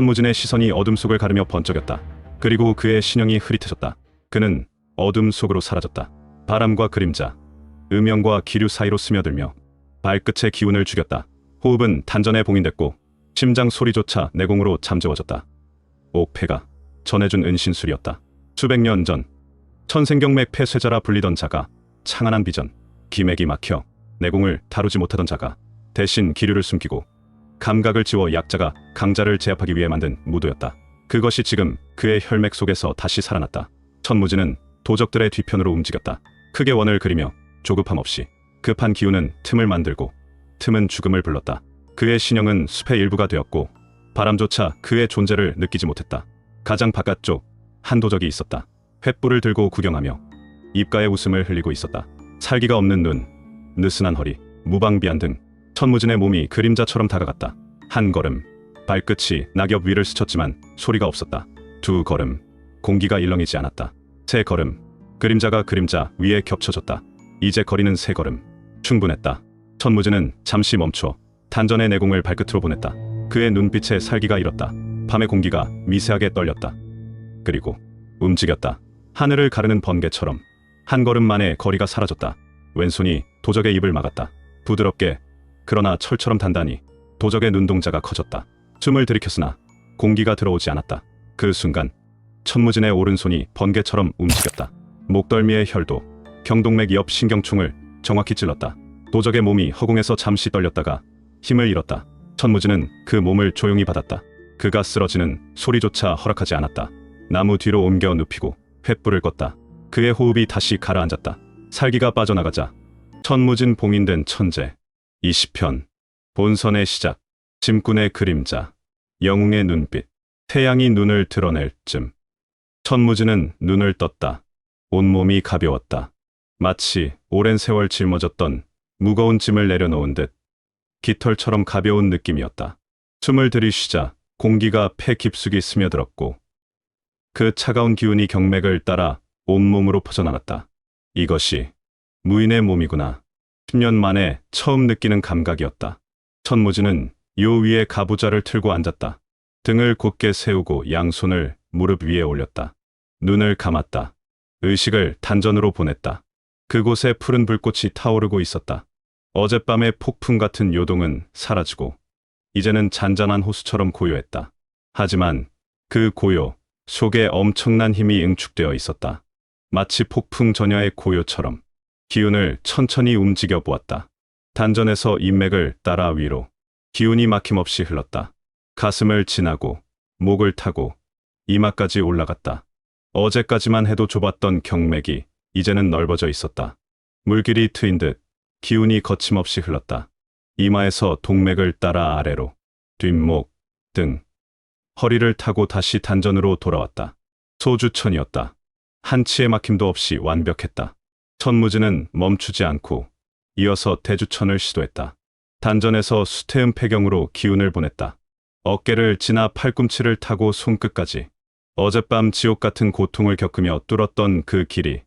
천무진의 시선이 어둠 속을 가르며 번쩍였다. 그리고 그의 신형이 흐릿해졌다. 그는 어둠 속으로 사라졌다. 바람과 그림자, 음영과 기류 사이로 스며들며 발끝의 기운을 죽였다. 호흡은 단전에 봉인됐고 심장 소리조차 내공으로 잠재워졌다. 옥패가 전해준 은신술이었다. 수백 년 전 천생경맥 폐쇄자라 불리던 자가 창안한 비전, 기맥이 막혀 내공을 다루지 못하던 자가 대신 기류를 숨기고 감각을 지워 약자가 강자를 제압하기 위해 만든 무도였다. 그것이 지금 그의 혈맥 속에서 다시 살아났다. 천무진은 도적들의 뒤편으로 움직였다. 크게 원을 그리며 조급함 없이. 급한 기운은 틈을 만들고 틈은 죽음을 불렀다. 그의 신형은 숲의 일부가 되었고 바람조차 그의 존재를 느끼지 못했다. 가장 바깥쪽 한 도적이 있었다. 횃불을 들고 구경하며 입가에 웃음을 흘리고 있었다. 살기가 없는 눈, 느슨한 허리, 무방비한 등 천무진의 몸이 그림자처럼 다가갔다. 한 걸음, 발끝이 낙엽 위를 스쳤지만 소리가 없었다. 두 걸음, 공기가 일렁이지 않았다. 세 걸음, 그림자가 그림자 위에 겹쳐졌다. 이제 거리는 세 걸음, 충분했다. 천무진은 잠시 멈춰 단전의 내공을 발끝으로 보냈다. 그의 눈빛에 살기가 일었다. 밤의 공기가 미세하게 떨렸다. 그리고 움직였다. 하늘을 가르는 번개처럼 한 걸음 만에 거리가 사라졌다. 왼손이 도적의 입을 막았다. 부드럽게 그러나 철처럼 단단히 도적의 눈동자가 커졌다. 숨을 들이켰으나 공기가 들어오지 않았다. 그 순간 천무진의 오른손이 번개처럼 움직였다. 목덜미의 혈도 경동맥 옆 신경충을 정확히 찔렀다. 도적의 몸이 허공에서 잠시 떨렸다가 힘을 잃었다. 천무진은 그 몸을 조용히 받았다. 그가 쓰러지는 소리조차 허락하지 않았다. 나무 뒤로 옮겨 눕히고 횃불을 껐다. 그의 호흡이 다시 가라앉았다. 살기가 빠져나가자 천무진 봉인된 천재 20편 본선의 시작. 짐꾼의 그림자, 영웅의 눈빛, 태양이 눈을 드러낼 쯤 천무진은 눈을 떴다. 온몸이 가벼웠다. 마치 오랜 세월 짊어졌던 무거운 짐을 내려놓은 듯 깃털처럼 가벼운 느낌이었다. 숨을 들이쉬자 공기가 폐 깊숙이 스며들었고 그 차가운 기운이 경맥을 따라 온몸으로 퍼져나갔다. 이것이 무인의 몸이구나. 10년 만에 처음 느끼는 감각이었다. 천무진은 요 위에 가부좌를 틀고 앉았다. 등을 곧게 세우고 양손을 무릎 위에 올렸다. 눈을 감았다. 의식을 단전으로 보냈다. 그곳에 푸른 불꽃이 타오르고 있었다. 어젯밤의 폭풍 같은 요동은 사라지고 이제는 잔잔한 호수처럼 고요했다. 하지만 그 고요 속에 엄청난 힘이 응축되어 있었다. 마치 폭풍 전야의 고요처럼 기운을 천천히 움직여 보았다. 단전에서 인맥을 따라 위로 기운이 막힘없이 흘렀다. 가슴을 지나고 목을 타고 이마까지 올라갔다. 어제까지만 해도 좁았던 경맥이 이제는 넓어져 있었다. 물길이 트인 듯 기운이 거침없이 흘렀다. 이마에서 동맥을 따라 아래로 뒷목, 등, 허리를 타고 다시 단전으로 돌아왔다. 소주천이었다. 한치의 막힘도 없이 완벽했다. 천무진은 멈추지 않고 이어서 대주천을 시도했다. 단전에서 수태음 폐경으로 기운을 보냈다. 어깨를 지나 팔꿈치를 타고 손끝까지 어젯밤 지옥 같은 고통을 겪으며 뚫었던 그 길이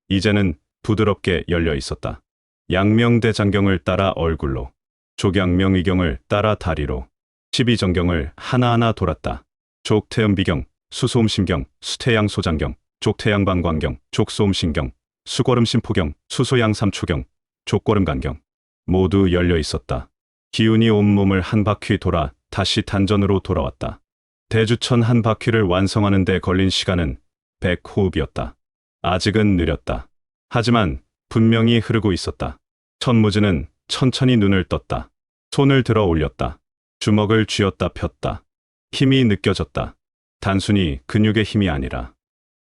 이제는 부드럽게 열려 있었다. 양명대장경을 따라 얼굴로, 족양명의경을 따라 다리로, 12정경을 하나하나 돌았다. 족태음비경, 수소음심경, 수태양소장경, 족태양방광경, 족소음신경, 수거름심포경, 수소양삼초경, 족거름간경 모두 열려 있었다. 기운이 온몸을 한 바퀴 돌아 다시 단전으로 돌아왔다. 대주천 한 바퀴를 완성하는 데 걸린 시간은 100호흡이었다. 아직은 느렸다. 하지만 분명히 흐르고 있었다. 천무진은 천천히 눈을 떴다. 손을 들어 올렸다. 주먹을 쥐었다 폈다. 힘이 느껴졌다. 단순히 근육의 힘이 아니라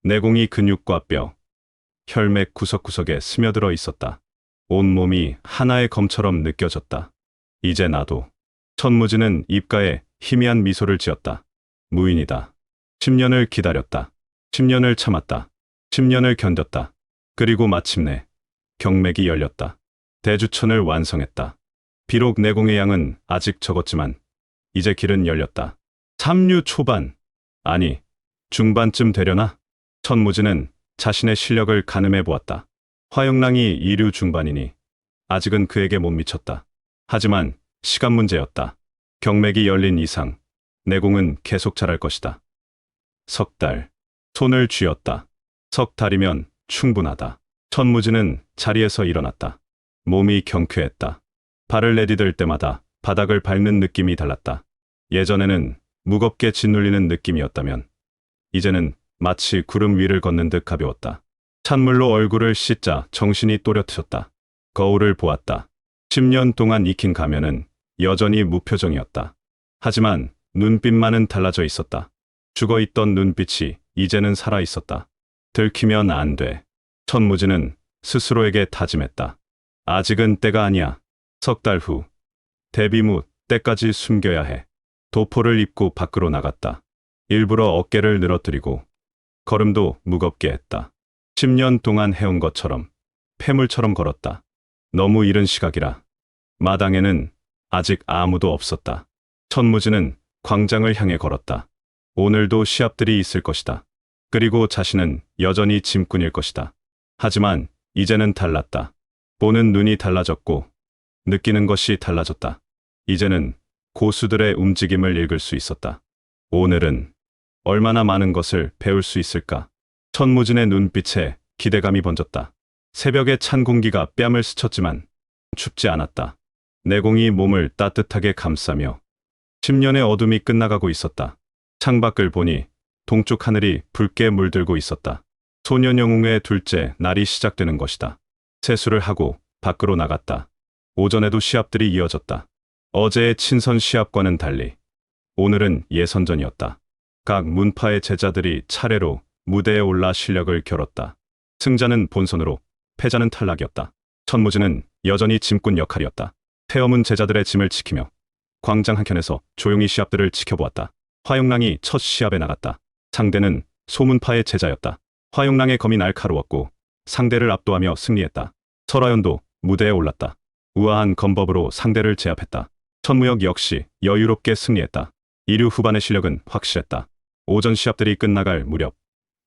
내공이 근육과 뼈, 혈맥 구석구석에 스며들어 있었다. 온몸이 하나의 검처럼 느껴졌다. 이제 나도. 천무진은 입가에 희미한 미소를 지었다. 무인이다. 10년을 기다렸다. 10년을 참았다. 10년을 견뎠다. 그리고 마침내 경맥이 열렸다. 대주천을 완성했다. 비록 내공의 양은 아직 적었지만 이제 길은 열렸다. 삼류 초반, 아니 중반쯤 되려나? 천무진은 자신의 실력을 가늠해 보았다. 화영랑이 이류 중반이니 아직은 그에게 못 미쳤다. 하지만 시간 문제였다. 경맥이 열린 이상 내공은 계속 자랄 것이다. 석 달. 손을 쥐었다. 석 달이면 충분하다. 천무진은 자리에서 일어났다. 몸이 경쾌했다. 발을 내디딜 때마다 바닥을 밟는 느낌이 달랐다. 예전에는 무겁게 짓눌리는 느낌이었다면 이제는 마치 구름 위를 걷는 듯 가벼웠다. 찬물로 얼굴을 씻자 정신이 또렷해졌다. 거울을 보았다. 10년 동안 익힌 가면은 여전히 무표정이었다. 하지만 눈빛만은 달라져 있었다. 죽어있던 눈빛이 이제는 살아있었다. 들키면 안 돼. 천무진은 스스로에게 다짐했다. 아직은 때가 아니야. 석 달 후. 데뷔 때까지 숨겨야 해. 도포를 입고 밖으로 나갔다. 일부러 어깨를 늘어뜨리고 걸음도 무겁게 했다. 10년 동안 해온 것처럼 폐물처럼 걸었다. 너무 이른 시각이라 마당에는 아직 아무도 없었다. 천무진은 광장을 향해 걸었다. 오늘도 시합들이 있을 것이다. 그리고 자신은 여전히 짐꾼일 것이다. 하지만 이제는 달랐다. 보는 눈이 달라졌고 느끼는 것이 달라졌다. 이제는 고수들의 움직임을 읽을 수 있었다. 오늘은 얼마나 많은 것을 배울 수 있을까? 천무진의 눈빛에 기대감이 번졌다. 새벽의 찬 공기가 뺨을 스쳤지만 춥지 않았다. 내공이 몸을 따뜻하게 감싸며 10년의 어둠이 끝나가고 있었다. 창밖을 보니 동쪽 하늘이 붉게 물들고 있었다. 소년 영웅의 둘째 날이 시작되는 것이다. 세수를 하고 밖으로 나갔다. 오전에도 시합들이 이어졌다. 어제의 친선 시합과는 달리 오늘은 예선전이었다. 각 문파의 제자들이 차례로 무대에 올라 실력을 겨뤘다. 승자는 본선으로, 패자는 탈락이었다. 천무진은 여전히 짐꾼 역할이었다. 태엄은 제자들의 짐을 지키며 광장 한켠에서 조용히 시합들을 지켜보았다. 화영랑이 첫 시합에 나갔다. 상대는 소문파의 제자였다. 화영랑의 검이 날카로웠고 상대를 압도하며 승리했다. 설화연도 무대에 올랐다. 우아한 검법으로 상대를 제압했다. 천무역 역시 여유롭게 승리했다. 이류 후반의 실력은 확실했다. 오전 시합들이 끝나갈 무렵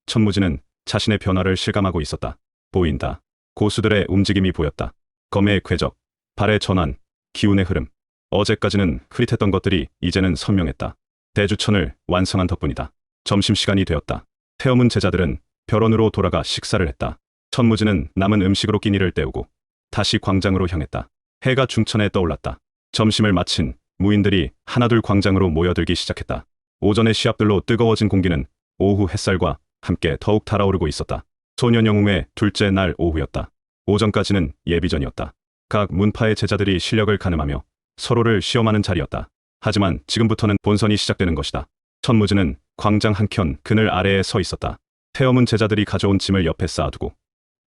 천무진은 자신의 변화를 실감하고 있었다. 보인다. 고수들의 움직임이 보였다. 검의 궤적, 발의 전환, 기운의 흐름. 어제까지는 흐릿했던 것들이 이제는 선명했다. 대주천을 완성한 덕분이다. 점심시간이 되었다. 태엄은 제자들은 벼런으로 돌아가 식사를 했다. 천무진은 남은 음식으로 끼니를 때우고 다시 광장으로 향했다. 해가 중천에 떠올랐다. 점심을 마친 무인들이 하나둘 광장으로 모여들기 시작했다. 오전의 시합들로 뜨거워진 공기는 오후 햇살과 함께 더욱 달아오르고 있었다. 소년 영웅의 둘째 날 오후였다. 오전까지는 예비전이었다. 각 문파의 제자들이 실력을 가늠하며 서로를 시험하는 자리였다. 하지만 지금부터는 본선이 시작되는 것이다. 천무진은 광장 한켠 그늘 아래에 서 있었다. 태엄은 제자들이 가져온 짐을 옆에 쌓아두고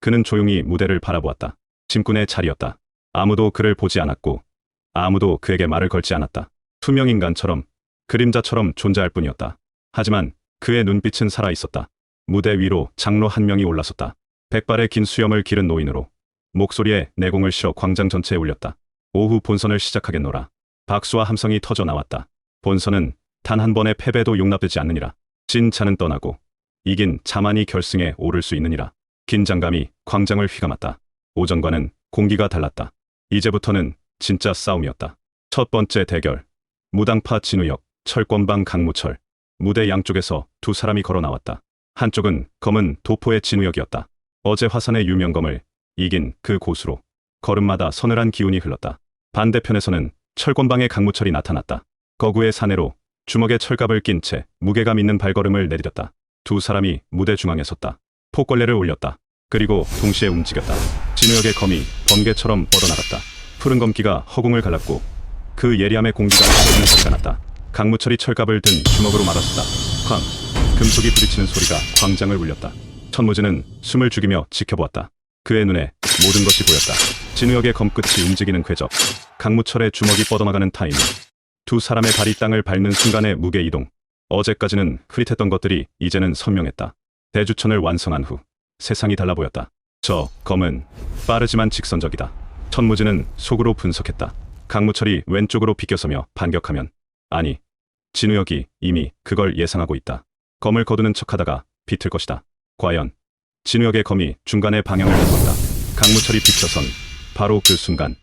그는 조용히 무대를 바라보았다. 짐꾼의 자리였다. 아무도 그를 보지 않았고 아무도 그에게 말을 걸지 않았다. 투명인간처럼 그림자처럼 존재할 뿐이었다. 하지만 그의 눈빛은 살아있었다. 무대 위로 장로 한 명이 올라섰다. 백발의 긴 수염을 기른 노인으로 목소리에 내공을 실어 광장 전체에 울렸다. 오후 본선을 시작하겠노라. 박수와 함성이 터져 나왔다. 본선은 단 한 번의 패배도 용납되지 않느니라. 진 자는 떠나고 이긴 자만이 결승에 오를 수 있느니라. 긴장감이 광장을 휘감았다. 오전과는 공기가 달랐다. 이제부터는 진짜 싸움이었다. 첫 번째 대결. 무당파 진우역, 철권방 강무철. 무대 양쪽에서 두 사람이 걸어 나왔다. 한쪽은 검은 도포의 진우역이었다. 어제 화산의 유명검을 이긴 그 고수로 걸음마다 서늘한 기운이 흘렀다. 반대편에서는 철권방의 강무철이 나타났다. 거구의 사내로 주먹에 철갑을 낀 채 무게감 있는 발걸음을 내디뎠다. 두 사람이 무대 중앙에 섰다. 폭걸레를 올렸다. 그리고 동시에 움직였다. 진우역의 검이 번개처럼 뻗어나갔다. 푸른 검기가 허공을 갈랐고 그 예리함의 공기가 터지는 소리가 났다. 강무철이 철갑을 든 주먹으로 맞았다. 쾅! 금속이 부딪히는 소리가 광장을 울렸다. 천무진은 숨을 죽이며 지켜보았다. 그의 눈에 모든 것이 보였다. 진우역의 검끝이 움직이는 궤적, 강무철의 주먹이 뻗어나가는 타이밍, 두 사람의 발이 땅을 밟는 순간의 무게 이동. 어제까지는 흐릿했던 것들이 이제는 선명했다. 대주천을 완성한 후 세상이 달라 보였다. 저 검은 빠르지만 직선적이다. 천무진은 속으로 분석했다. 강무철이 왼쪽으로 비껴서며 반격하면, 아니, 진우역이 이미 그걸 예상하고 있다. 검을 거두는 척하다가 비틀 것이다. 과연 진우역의 검이 중간에 방향을 바꿨다. 강무철이 비켜선 바로 그 순간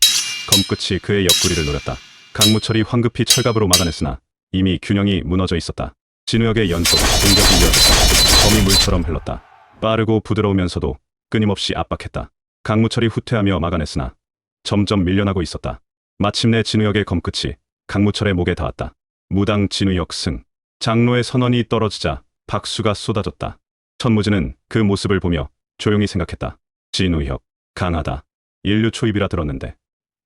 검끝이 그의 옆구리를 노렸다. 강무철이 황급히 철갑으로 막아냈으나 이미 균형이 무너져 있었다. 진우역의 연속 공격이 이어졌다. 검이 물처럼 흘렀다. 빠르고 부드러우면서도 끊임없이 압박했다. 강무철이 후퇴하며 막아냈으나 점점 밀려나고 있었다. 마침내 진우역의 검끝이 강무철의 목에 닿았다. 무당 진우역 승. 장로의 선언이 떨어지자 박수가 쏟아졌다. 천무진은 그 모습을 보며 조용히 생각했다. 진우역, 강하다. 인류 초입이라 들었는데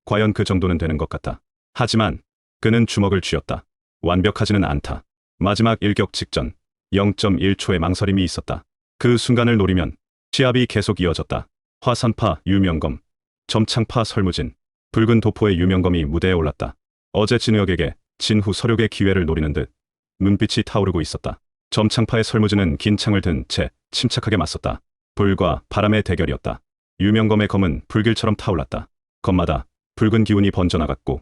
과연 그 정도는 되는 것 같다. 하지만 그는 주먹을 쥐었다. 완벽하지는 않다. 마지막 일격 직전 0.1초의 망설임이 있었다. 그 순간을 노리면 시합이 계속 이어졌다. 화산파 유명검, 점창파 설무진, 붉은 도포의 유명검이 무대에 올랐다. 어제 진우역에게 진 후 서륙의 기회를 노리는 듯 눈빛이 타오르고 있었다. 점창파의 설무진은 긴 창을 든 채 침착하게 맞섰다. 불과 바람의 대결이었다. 유명검의 검은 불길처럼 타올랐다. 검마다 붉은 기운이 번져나갔고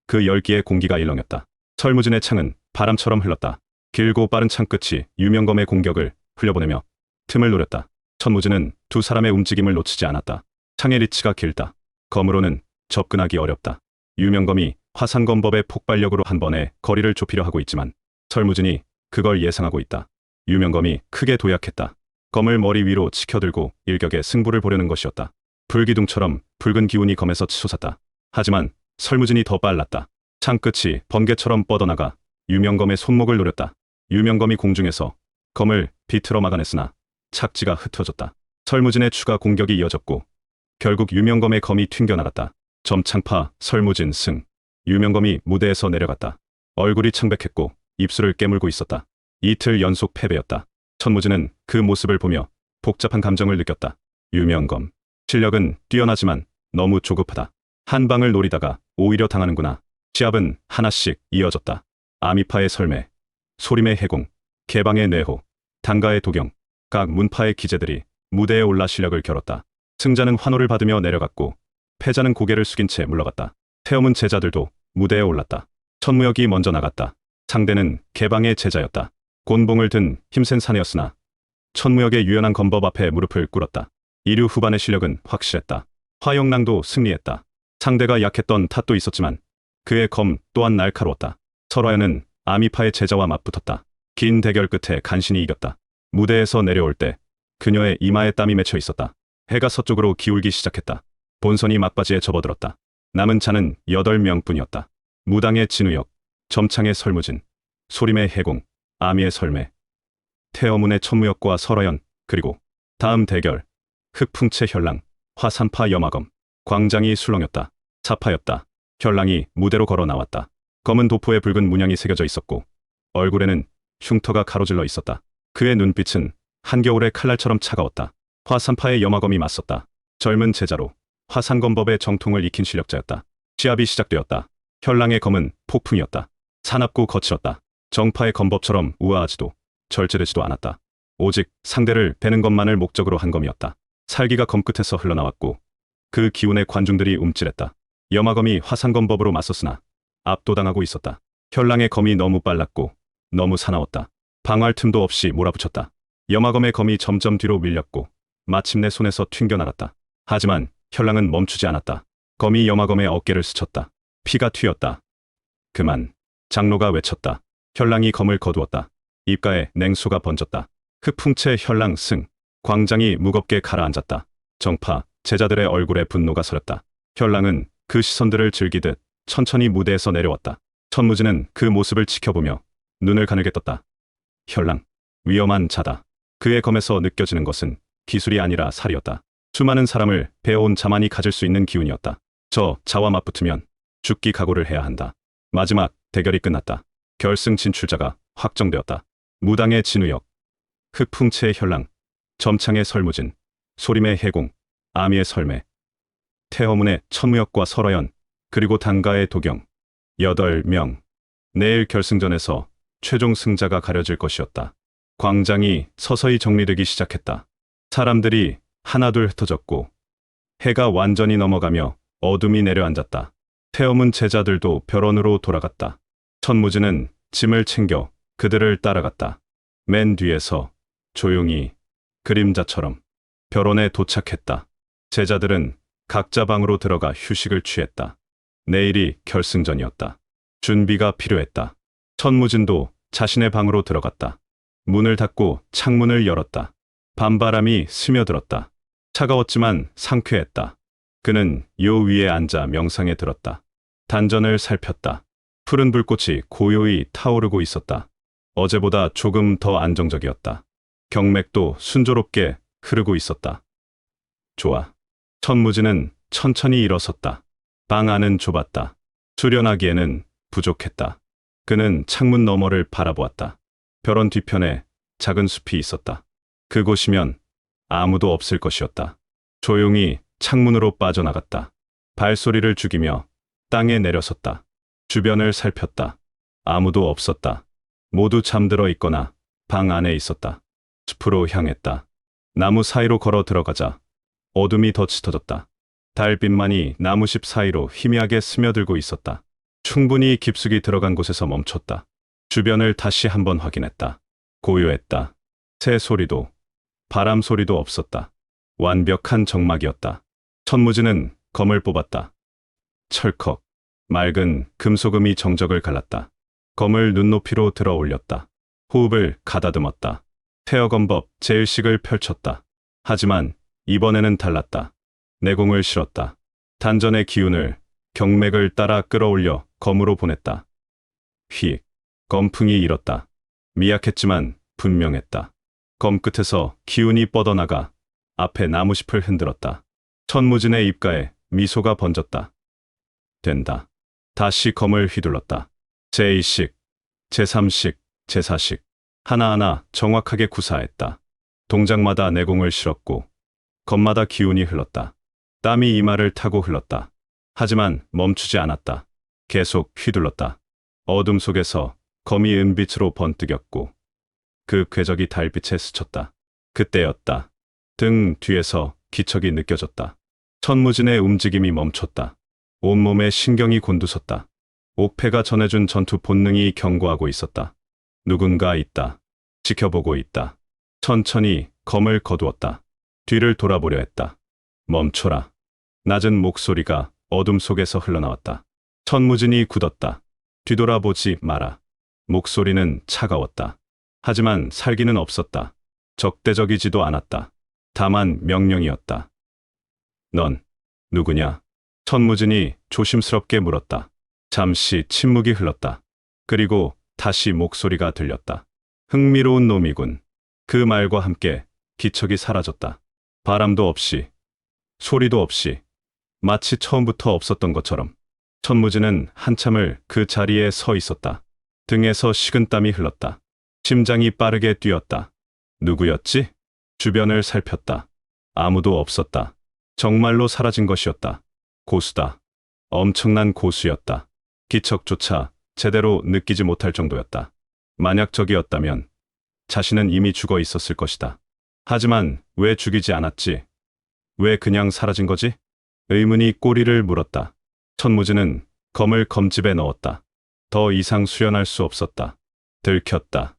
그 열기에 공기가 일렁였다. 설무진의 창은 바람처럼 흘렀다. 길고 빠른 창끝이 유명검의 공격을 흘려보내며 틈을 노렸다. 천무진은 두 사람의 움직임을 놓치지 않았다. 창의 리치가 길다. 검으로는 접근하기 어렵다. 유명검이 화산검법의 폭발력으로 한 번에 거리를 좁히려 하고 있지만 설무진이 그걸 예상하고 있다. 유명검이 크게 도약했다. 검을 머리 위로 치켜들고 일격에 승부를 보려는 것이었다. 불기둥처럼 붉은 기운이 검에서 치솟았다. 하지만 설무진이 더 빨랐다. 창끝이 번개처럼 뻗어나가 유명검의 손목을 노렸다. 유명검이 공중에서 검을 비틀어 막아냈으나 착지가 흩어졌다. 설무진의 추가 공격이 이어졌고 결국 유명검의 검이 튕겨나갔다. 점창파 설무진 승. 유명검이 무대에서 내려갔다. 얼굴이 창백했고 입술을 깨물고 있었다. 이틀 연속 패배였다. 천무진은 그 모습을 보며 복잡한 감정을 느꼈다. 유명검. 실력은 뛰어나지만 너무 조급하다. 한 방을 노리다가 오히려 당하는구나. 시합은 하나씩 이어졌다. 아미파의 설매, 소림의 해공, 개방의 뇌호, 단가의 도경, 각 문파의 기재들이 무대에 올라 실력을 겨뤘다. 승자는 환호를 받으며 내려갔고 패자는 고개를 숙인 채 물러갔다. 태엄은 제자들도 무대에 올랐다. 천무역이 먼저 나갔다. 상대는 개방의 제자였다. 곤봉을 든 힘센 사내였으나 천무역의 유연한 검법 앞에 무릎을 꿇었다. 이류 후반의 실력은 확실했다. 화영랑도 승리했다. 상대가 약했던 탓도 있었지만 그의 검 또한 날카로웠다. 설화연은 아미파의 제자와 맞붙었다. 긴 대결 끝에 간신히 이겼다. 무대에서 내려올 때 그녀의 이마에 땀이 맺혀 있었다. 해가 서쪽으로 기울기 시작했다. 본선이 막바지에 접어들었다. 남은 자는 8명뿐이었다. 무당의 진우역, 점창의 설무진, 소림의 해공, 아미의 설매, 태어문의 천무역과 설화연, 그리고 다음 대결, 흑풍채 혈랑, 화산파 염화검. 광장이 술렁였다. 사파였다. 혈랑이 무대로 걸어 나왔다. 검은 도포에 붉은 문양이 새겨져 있었고 얼굴에는 흉터가 가로질러 있었다. 그의 눈빛은 한겨울의 칼날처럼 차가웠다. 화산파의 염화검이 맞섰다. 젊은 제자로 화산검법의 정통을 익힌 실력자였다. 시합이 시작되었다. 혈랑의 검은 폭풍이었다. 사납고 거칠었다. 정파의 검법처럼 우아하지도 절제되지도 않았다. 오직 상대를 베는 것만을 목적으로 한 검이었다. 살기가 검끝에서 흘러나왔고 그 기운에 관중들이 움찔했다. 염화검이 화산검법으로 맞섰으나 압도당하고 있었다. 혈랑의 검이 너무 빨랐고 너무 사나웠다. 방어할 틈도 없이 몰아붙였다. 염화검의 검이 점점 뒤로 밀렸고 마침내 손에서 튕겨나갔다. 하지만 혈랑은 멈추지 않았다. 검이 염화검의 어깨를 스쳤다. 피가 튀었다. 그만. 장로가 외쳤다. 혈랑이 검을 거두었다. 입가에 냉수가 번졌다. 흑풍채 혈랑 승. 광장이 무겁게 가라앉았다. 정파, 제자들의 얼굴에 분노가 서렸다. 혈랑은 그 시선들을 즐기듯 천천히 무대에서 내려왔다. 천무진은 그 모습을 지켜보며 눈을 가늘게 떴다. 혈랑, 위험한 자다. 그의 검에서 느껴지는 것은 기술이 아니라 살이었다. 수많은 사람을 배워온 자만이 가질 수 있는 기운이었다. 저 자와 맞붙으면 죽기 각오를 해야 한다. 마지막 대결이 끝났다. 결승 진출자가 확정되었다. 무당의 진우역, 흑풍채의 혈랑, 점창의 설무진, 소림의 해공, 아미의 설매, 태허문의 천무역과 설화연, 그리고 단가의 도경. 8명. 내일 결승전에서 최종 승자가 가려질 것이었다. 광장이 서서히 정리되기 시작했다. 사람들이 하나둘 흩어졌고 해가 완전히 넘어가며 어둠이 내려앉았다. 태엄은 제자들도 벼런으로 돌아갔다. 천무진은 짐을 챙겨 그들을 따라갔다. 맨 뒤에서 조용히 그림자처럼 벼런에 도착했다. 제자들은 각자 방으로 들어가 휴식을 취했다. 내일이 결승전이었다. 준비가 필요했다. 천무진도 자신의 방으로 들어갔다. 문을 닫고 창문을 열었다. 밤바람이 스며들었다. 차가웠지만 상쾌했다. 그는 요 위에 앉아 명상에 들었다. 단전을 살폈다. 푸른 불꽃이 고요히 타오르고 있었다. 어제보다 조금 더 안정적이었다. 경맥도 순조롭게 흐르고 있었다. 좋아. 천무진은 천천히 일어섰다. 방 안은 좁았다. 수련하기에는 부족했다. 그는 창문 너머를 바라보았다. 벼런 뒤편에 작은 숲이 있었다. 그곳이면 아무도 없을 것이었다. 조용히 창문으로 빠져나갔다. 발소리를 죽이며 땅에 내려섰다. 주변을 살폈다. 아무도 없었다. 모두 잠들어 있거나 방 안에 있었다. 숲으로 향했다. 나무 사이로 걸어 들어가자 어둠이 더 짙어졌다. 달빛만이 나무십 사이로 희미하게 스며들고 있었다. 충분히 깊숙이 들어간 곳에서 멈췄다. 주변을 다시 한번 확인했다. 고요했다. 새 소리도 바람 소리도 없었다. 완벽한 정막이었다. 천무진은 검을 뽑았다. 철컥. 맑은 금소금이 정적을 갈랐다. 검을 눈높이로 들어 올렸다. 호흡을 가다듬었다. 태어검법 제일식을 펼쳤다. 하지만 이번에는 달랐다. 내공을 실었다. 단전의 기운을 경맥을 따라 끌어올려 검으로 보냈다. 휙. 검풍이 일었다. 미약했지만 분명했다. 검 끝에서 기운이 뻗어나가 앞에 나무잎을 흔들었다. 천무진의 입가에 미소가 번졌다. 된다. 다시 검을 휘둘렀다. 제2식, 제3식, 제4식. 하나하나 정확하게 구사했다. 동작마다 내공을 실었고 검마다 기운이 흘렀다. 땀이 이마를 타고 흘렀다. 하지만 멈추지 않았다. 계속 휘둘렀다. 어둠 속에서 검이 은빛으로 번뜩였고 그 궤적이 달빛에 스쳤다. 그때였다. 등 뒤에서 기척이 느껴졌다. 천무진의 움직임이 멈췄다. 온몸에 신경이 곤두섰다. 옥패가 전해준 전투 본능이 경고하고 있었다. 누군가 있다. 지켜보고 있다. 천천히 검을 거두었다. 뒤를 돌아보려 했다. 멈춰라. 낮은 목소리가 어둠 속에서 흘러나왔다. 천무진이 굳었다. 뒤돌아보지 마라. 목소리는 차가웠다. 하지만 살기는 없었다. 적대적이지도 않았다. 다만 명령이었다. 넌 누구냐? 천무진이 조심스럽게 물었다. 잠시 침묵이 흘렀다. 그리고 다시 목소리가 들렸다. 흥미로운 놈이군. 그 말과 함께 기척이 사라졌다. 바람도 없이, 소리도 없이, 마치 처음부터 없었던 것처럼. 천무진은 한참을 그 자리에 서 있었다. 등에서 식은땀이 흘렀다. 심장이 빠르게 뛰었다. 누구였지? 주변을 살폈다. 아무도 없었다. 정말로 사라진 것이었다. 고수다. 엄청난 고수였다. 기척조차 제대로 느끼지 못할 정도였다. 만약 적이었다면 자신은 이미 죽어 있었을 것이다. 하지만 왜 죽이지 않았지? 왜 그냥 사라진 거지? 의문이 꼬리를 물었다. 천무진은 검을 검집에 넣었다. 더 이상 수연할 수 없었다. 들켰다.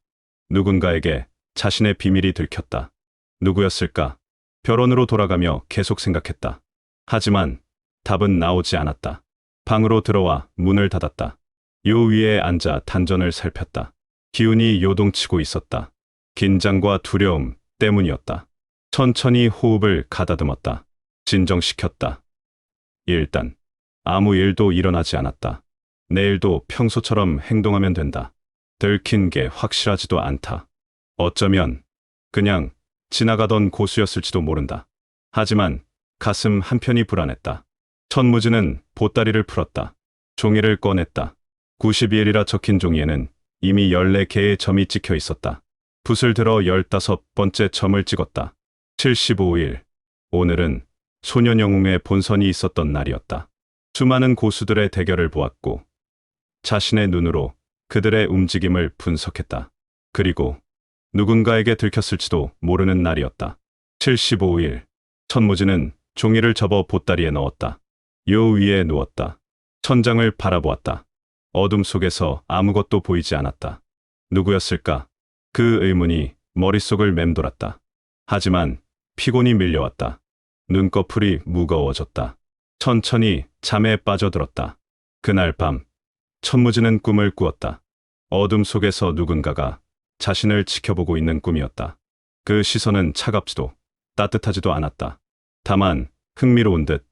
누군가에게 자신의 비밀이 들켰다. 누구였을까? 벼론으로 돌아가며 계속 생각했다. 하지만 답은 나오지 않았다. 방으로 들어와 문을 닫았다. 요 위에 앉아 단전을 살폈다. 기운이 요동치고 있었다. 긴장과 두려움 때문이었다. 천천히 호흡을 가다듬었다. 진정시켰다. 일단 아무 일도 일어나지 않았다. 내일도 평소처럼 행동하면 된다. 들킨 게 확실하지도 않다. 어쩌면 그냥 지나가던 고수였을지도 모른다. 하지만 가슴 한편이 불안했다. 천무진은 보따리를 풀었다. 종이를 꺼냈다. 92일이라 적힌 종이에는 이미 14개의 점이 찍혀 있었다. 붓을 들어 15번째 점을 찍었다. 75일. 오늘은 소년 영웅의 본선이 있었던 날이었다. 수많은 고수들의 대결을 보았고 자신의 눈으로 그들의 움직임을 분석했다. 그리고 누군가에게 들켰을지도 모르는 날이었다. 75일. 천무진은 종이를 접어 보따리에 넣었다. 요 위에 누웠다. 천장을 바라보았다. 어둠 속에서 아무것도 보이지 않았다. 누구였을까? 그 의문이 머릿속을 맴돌았다. 하지만 피곤이 밀려왔다. 눈꺼풀이 무거워졌다. 천천히 잠에 빠져들었다. 그날 밤 천무진은 꿈을 꾸었다. 어둠 속에서 누군가가 자신을 지켜보고 있는 꿈이었다. 그 시선은 차갑지도 따뜻하지도 않았다. 다만 흥미로운 듯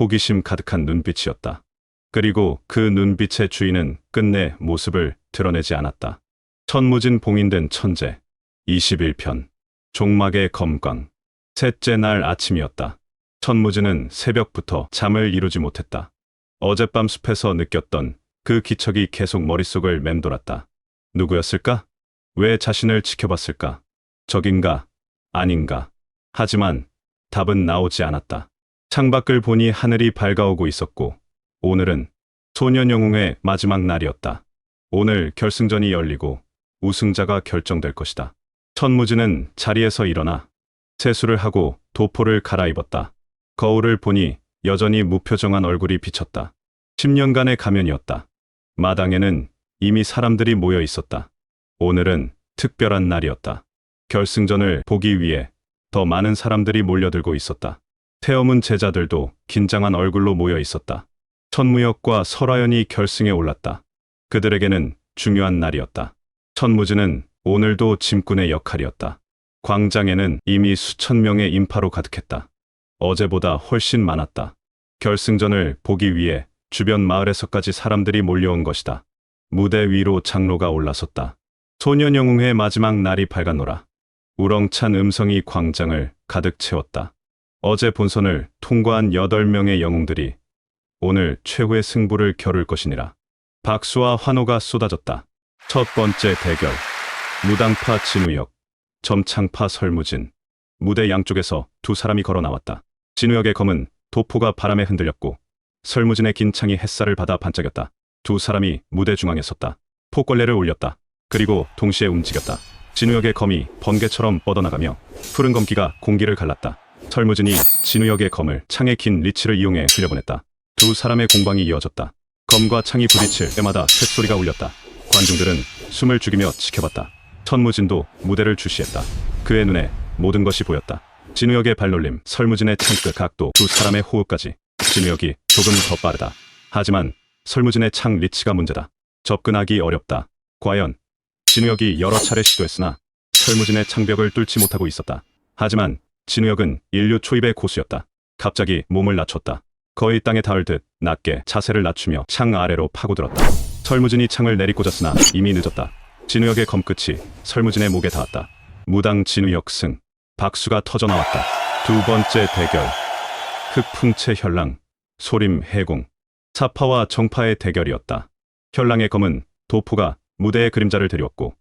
호기심 가득한 눈빛이었다. 그리고 그 눈빛의 주인은 끝내 모습을 드러내지 않았다. 천무진 봉인된 천재 21편 종막의 검광. 셋째 날 아침이었다. 천무진은 새벽부터 잠을 이루지 못했다. 어젯밤 숲에서 느꼈던 그 기척이 계속 머릿속을 맴돌았다. 누구였을까? 왜 자신을 지켜봤을까? 적인가? 아닌가? 하지만 답은 나오지 않았다. 창밖을 보니 하늘이 밝아오고 있었고 오늘은 소년 영웅의 마지막 날이었다. 오늘 결승전이 열리고 우승자가 결정될 것이다. 천무진은 자리에서 일어나 세수를 하고 도포를 갈아입었다. 거울을 보니 여전히 무표정한 얼굴이 비쳤다. 10년간의 가면이었다. 마당에는 이미 사람들이 모여 있었다. 오늘은 특별한 날이었다. 결승전을 보기 위해 더 많은 사람들이 몰려들고 있었다. 태엄은 제자들도 긴장한 얼굴로 모여 있었다. 천무역과 설화연이 결승에 올랐다. 그들에게는 중요한 날이었다. 천무진은 오늘도 짐꾼의 역할이었다. 광장에는 이미 수천 명의 인파로 가득했다. 어제보다 훨씬 많았다. 결승전을 보기 위해 주변 마을에서까지 사람들이 몰려온 것이다. 무대 위로 장로가 올라섰다. 소년 영웅의 마지막 날이 밝았노라. 우렁찬 음성이 광장을 가득 채웠다. 어제 본선을 통과한 8명의 영웅들이 오늘 최후의 승부를 겨룰 것이니라. 박수와 환호가 쏟아졌다. 첫 번째 대결. 무당파 진우역, 점창파 설무진. 무대 양쪽에서 두 사람이 걸어 나왔다. 진우역의 검은 도포가 바람에 흔들렸고 설무진의 긴 창이 햇살을 받아 반짝였다. 두 사람이 무대 중앙에 섰다. 폭걸레를 올렸다. 그리고 동시에 움직였다. 진우역의 검이 번개처럼 뻗어나가며 푸른 검기가 공기를 갈랐다. 설무진이 진우역의 검을 창의 긴 리치를 이용해 흘려보냈다. 두 사람의 공방이 이어졌다. 검과 창이 부딪힐 때마다 쇳소리가 울렸다. 관중들은 숨을 죽이며 지켜봤다. 천무진도 무대를 주시했다. 그의 눈에 모든 것이 보였다. 진우역의 발놀림, 설무진의 창끝 각도, 두 사람의 호흡까지. 진우역이 조금 더 빠르다. 하지만 설무진의 창 리치가 문제다. 접근하기 어렵다. 과연 진우역이 여러 차례 시도했으나 설무진의 창벽을 뚫지 못하고 있었다. 하지만 진우역은 인류 초입의 고수였다. 갑자기 몸을 낮췄다. 거의 땅에 닿을 듯 낮게 자세를 낮추며 창 아래로 파고들었다. 설무진이 창을 내리꽂았으나 이미 늦었다. 진우역의 검끝이 설무진의 목에 닿았다. 무당 진우역 승. 박수가 터져나왔다. 두 번째 대결. 흑풍채 현랑, 소림 해공. 사파와 정파의 대결이었다. 현랑의 검은 도포가 무대의 그림자를 드리웠고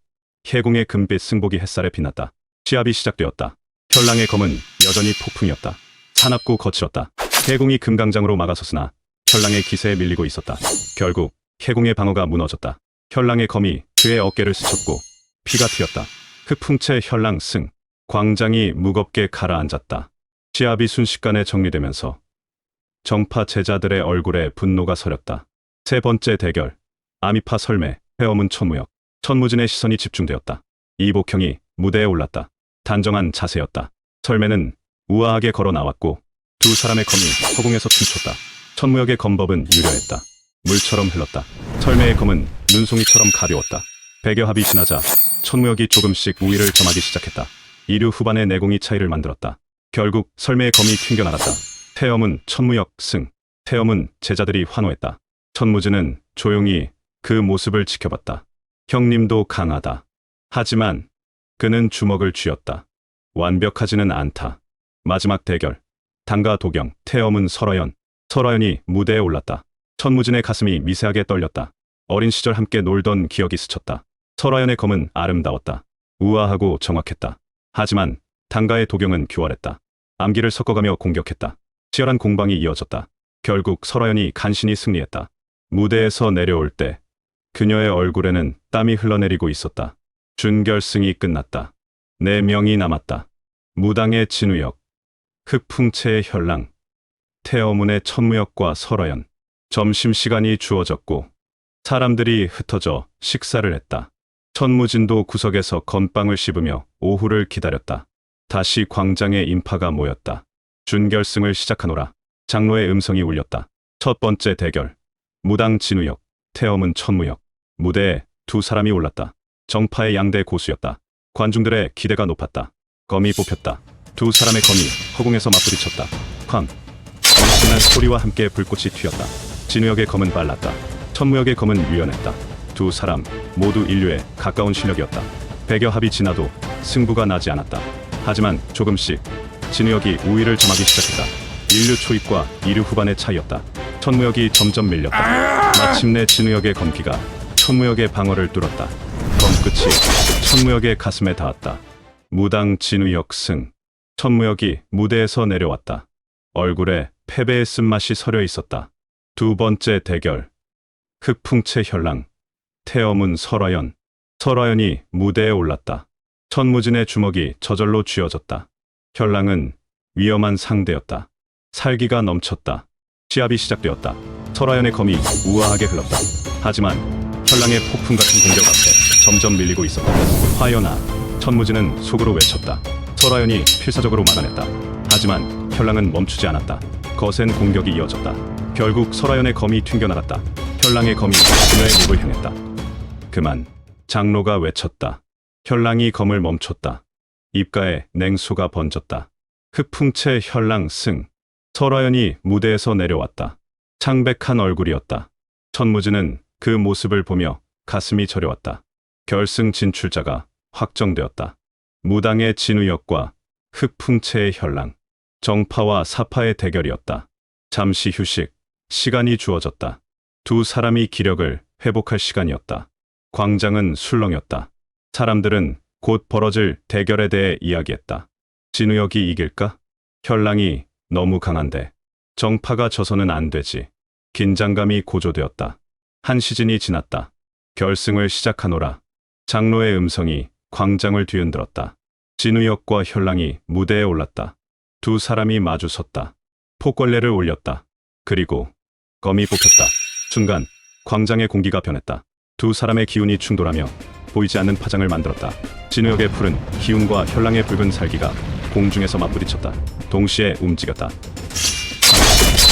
해공의 금빛 승복이 햇살에 빛났다. 시합이 시작되었다. 현랑의 검은 여전히 폭풍이었다. 사납고 거칠었다. 해공이 금강장으로 막아섰으나 현랑의 기세에 밀리고 있었다. 결국 해공의 방어가 무너졌다. 현랑의 검이 그의 어깨를 스쳤고 피가 튀었다. 흑풍채 현랑 승. 광장이 무겁게 가라앉았다. 시합이 순식간에 정리되면서 정파 제자들의 얼굴에 분노가 서렸다. 세 번째 대결. 아미파 설매, 회엄은 천무역. 천무진의 시선이 집중되었다. 이복형이 무대에 올랐다. 단정한 자세였다. 설매는 우아하게 걸어 나왔고 두 사람의 검이 허공에서 춤췄다. 천무역의 검법은 유려했다. 물처럼 흘렀다. 설매의 검은 눈송이처럼 가벼웠다. 백여합이 지나자 천무역이 조금씩 우위를 점하기 시작했다. 이류 후반의 내공이 차이를 만들었다. 결국 설매의 검이 튕겨나갔다. 태엄은 천무역 승. 태엄은 제자들이 환호했다. 천무진은 조용히 그 모습을 지켜봤다. 형님도 강하다. 하지만 그는 주먹을 쥐었다. 완벽하지는 않다. 마지막 대결. 당가 도경, 태엄은 설화연. 설화연이 무대에 올랐다. 천무진의 가슴이 미세하게 떨렸다. 어린 시절 함께 놀던 기억이 스쳤다. 설화연의 검은 아름다웠다. 우아하고 정확했다. 하지만 당가의 도경은 교활했다. 암기를 섞어가며 공격했다. 치열한 공방이 이어졌다. 결국 설화연이 간신히 승리했다. 무대에서 내려올 때 그녀의 얼굴에는 땀이 흘러내리고 있었다. 준결승이 끝났다. 4명이 남았다. 무당의 진우역, 흑풍채의 현랑, 태어문의 천무역과 설화연. 점심시간이 주어졌고 사람들이 흩어져 식사를 했다. 천무진도 구석에서 건빵을 씹으며 오후를 기다렸다. 다시 광장에 인파가 모였다. 준결승을 시작하노라. 장로의 음성이 울렸다. 첫 번째 대결. 무당 진우역, 태엄은 천무역. 무대에 두 사람이 올랐다. 정파의 양대 고수였다. 관중들의 기대가 높았다. 검이 뽑혔다. 두 사람의 검이 허공에서 맞부딪혔다. 쾅! 엄청난 소리와 함께 불꽃이 튀었다. 진우역의 검은 빨랐다. 천무역의 검은 유연했다. 두 사람 모두 인류에 가까운 실력이었다. 100여 합이 지나도 승부가 나지 않았다. 하지만 조금씩 진우역이 우위를 점하기 시작했다. 인류 초입과 이류 후반의 차이였다. 천무역이 점점 밀렸다. 마침내 진우역의 검기가 천무역의 방어를 뚫었다. 검끝이 천무역의 가슴에 닿았다. 무당 진우역 승. 천무역이 무대에서 내려왔다. 얼굴에 패배의 쓴맛이 서려 있었다. 두 번째 대결. 흑풍채 현랑. 태어문 설화연. 설화연이 무대에 올랐다. 천무진의 주먹이 저절로 쥐어졌다. 현랑은 위험한 상대였다. 살기가 넘쳤다. 시합이 시작되었다. 설화연의 검이 우아하게 흘렀다. 하지만 현랑의 폭풍 같은 공격 앞에 점점 밀리고 있었다. 화연아. 천무진은 속으로 외쳤다. 설화연이 필사적으로 막아냈다. 하지만 현랑은 멈추지 않았다. 거센 공격이 이어졌다. 결국 설화연의 검이 튕겨나갔다. 현랑의 검이 그녀의 목을 향했다. 그만. 장로가 외쳤다. 현랑이 검을 멈췄다. 입가에 냉수가 번졌다. 흑풍채 현랑 승. 설화연이 무대에서 내려왔다. 창백한 얼굴이었다. 천무진은 그 모습을 보며 가슴이 저려왔다. 결승 진출자가 확정되었다. 무당의 진우역과 흑풍채의 현랑. 정파와 사파의 대결이었다. 잠시 휴식, 시간이 주어졌다. 두 사람이 기력을 회복할 시간이었다. 광장은 술렁였다. 사람들은 곧 벌어질 대결에 대해 이야기했다. 진우역이 이길까? 현랑이 너무 강한데. 정파가 져서는 안 되지. 긴장감이 고조되었다. 한 시즌이 지났다. 결승을 시작하노라. 장로의 음성이 광장을 뒤흔들었다. 진우역과 현랑이 무대에 올랐다. 두 사람이 마주 섰다. 폭걸레를 올렸다. 그리고 검이 뽑혔다. 순간 광장의 공기가 변했다. 두 사람의 기운이 충돌하며 보이지 않는 파장을 만들었다. 진우역의 푸른 기운과 현랑의 붉은 살기가 공중에서 맞부딪혔다. 동시에 움직였다.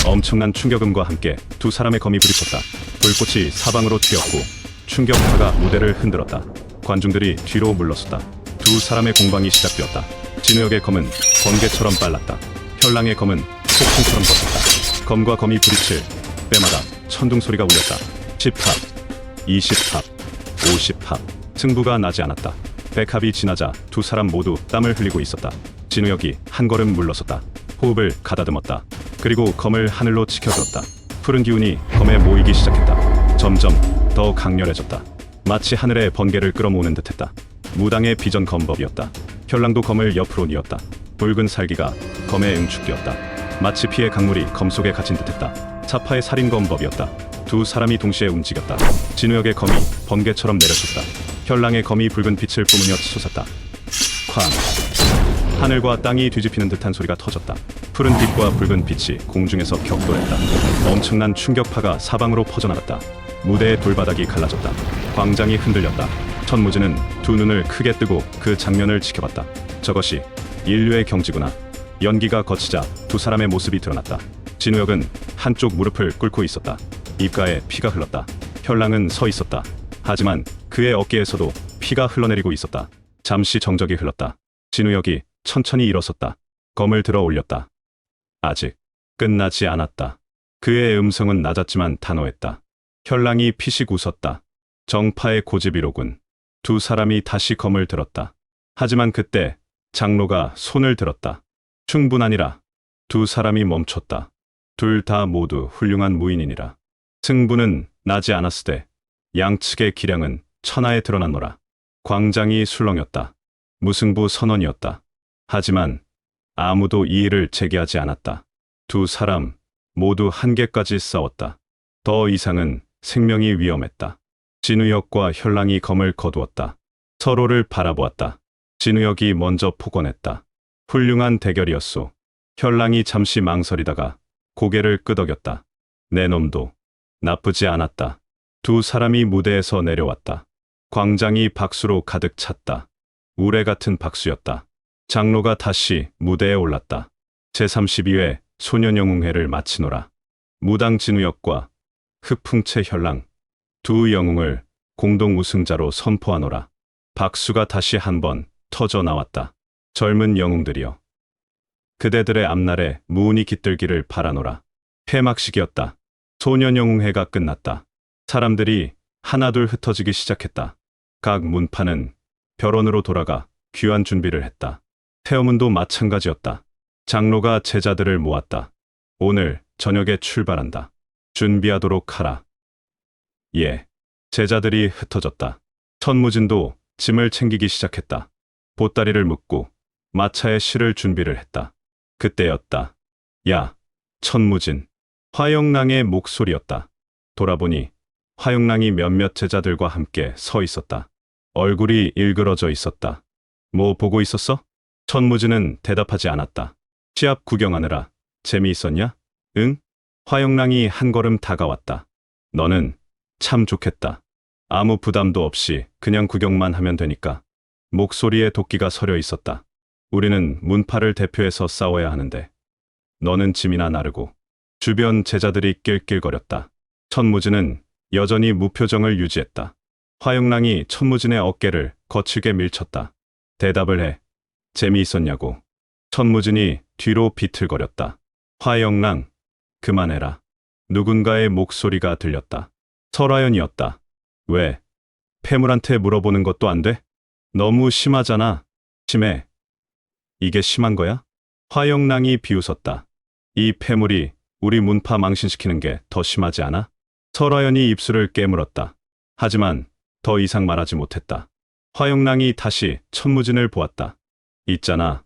엄청난 충격음과 함께 두 사람의 검이 부딪혔다. 불꽃이 사방으로 튀었고 충격파가 무대를 흔들었다. 관중들이 뒤로 물러섰다. 두 사람의 공방이 시작되었다. 진우역의 검은 번개처럼 빨랐다. 현랑의 검은 폭풍처럼 뻗었다. 검과 검이 부딪힐 때마다 천둥 소리가 울렸다. 10합, 20합, 50합. 승부가 나지 않았다. 100합이 지나자 두 사람 모두 땀을 흘리고 있었다. 진우역이 한 걸음 물러섰다. 호흡을 가다듬었다. 그리고 검을 하늘로 치켜들었다. 푸른 기운이 검에 모이기 시작했다. 점점 더 강렬해졌다. 마치 하늘의 번개를 끌어모으는 듯했다. 무당의 비전 검법이었다. 현랑도 검을 옆으로 뉘었다. 붉은 살기가 검에 응축되었다. 마치 피의 강물이 검 속에 갇힌 듯했다. 사파의 살인 검법이었다. 두 사람이 동시에 움직였다. 진우역의 검이 번개처럼 내려쳤다. 현랑의 검이 붉은 빛을 뿜으며 솟았다. 쾅! 하늘과 땅이 뒤집히는 듯한 소리가 터졌다. 푸른 빛과 붉은 빛이 공중에서 격돌했다. 엄청난 충격파가 사방으로 퍼져나갔다. 무대의 돌바닥이 갈라졌다. 광장이 흔들렸다. 천무진은 두 눈을 크게 뜨고 그 장면을 지켜봤다. 저것이 인류의 경지구나. 연기가 거치자 두 사람의 모습이 드러났다. 진우역은 한쪽 무릎을 꿇고 있었다. 입가에 피가 흘렀다. 현랑은 서 있었다. 하지만 그의 어깨에서도 피가 흘러내리고 있었다. 잠시 정적이 흘렀다. 진우역이 천천히 일어섰다. 검을 들어 올렸다. 아직 끝나지 않았다. 그의 음성은 낮았지만 단호했다. 현랑이 피식 웃었다. 정파의 고집이로군. 두 사람이 다시 검을 들었다. 하지만 그때 장로가 손을 들었다. 충분하니라. 두 사람이 멈췄다. 둘 다 모두 훌륭한 무인이니라. 승부는 나지 않았으되 양측의 기량은 천하에 드러났노라. 광장이 술렁였다. 무승부 선언이었다. 하지만 아무도 이의를 제기하지 않았다. 두 사람 모두 한계까지 싸웠다. 더 이상은 생명이 위험했다. 진우역과 현랑이 검을 거두었다. 서로를 바라보았다. 진우역이 먼저 폭언했다. 훌륭한 대결이었소. 현랑이 잠시 망설이다가 고개를 끄덕였다. 내 놈도 나쁘지 않았다. 두 사람이 무대에서 내려왔다. 광장이 박수로 가득 찼다. 우레 같은 박수였다. 장로가 다시 무대에 올랐다. 제32회 소년영웅회를 마치노라. 무당 진우역과 흑풍채 현랑 두 영웅을 공동 우승자로 선포하노라. 박수가 다시 한번 터져 나왔다. 젊은 영웅들이여. 그대들의 앞날에 무운이 깃들기를 바라노라. 폐막식이었다. 소년영웅회가 끝났다. 사람들이 하나둘 흩어지기 시작했다. 각 문파는 벼론으로 돌아가 귀환 준비를 했다. 태어문도 마찬가지였다. 장로가 제자들을 모았다. 오늘 저녁에 출발한다. 준비하도록 하라. 예. 제자들이 흩어졌다. 천무진도 짐을 챙기기 시작했다. 보따리를 묶고 마차에 실을 준비를 했다. 그때였다. 야, 천무진. 화영랑의 목소리였다. 돌아보니 화영랑이 몇몇 제자들과 함께 서 있었다. 얼굴이 일그러져 있었다. 뭐 보고 있었어? 천무진은 대답하지 않았다. 시합 구경하느라 재미있었냐? 응? 화영랑이 한 걸음 다가왔다. 너는 참 좋겠다. 아무 부담도 없이 그냥 구경만 하면 되니까. 목소리에 도끼가 서려 있었다. 우리는 문파를 대표해서 싸워야 하는데 너는 짐이나 나르고. 주변 제자들이 낄낄거렸다. 천무진은 여전히 무표정을 유지했다. 화영랑이 천무진의 어깨를 거칠게 밀쳤다. 대답을 해. 재미있었냐고. 천무진이 뒤로 비틀거렸다. 화영랑, 그만해라. 누군가의 목소리가 들렸다. 설아연이었다. 왜? 폐물한테 물어보는 것도 안 돼? 너무 심하잖아. 심해. 이게 심한 거야? 화영랑이 비웃었다. 이 폐물이 우리 문파 망신시키는 게 더 심하지 않아? 설아연이 입술을 깨물었다. 하지만 더 이상 말하지 못했다. 화영랑이 다시 천무진을 보았다. 있잖아.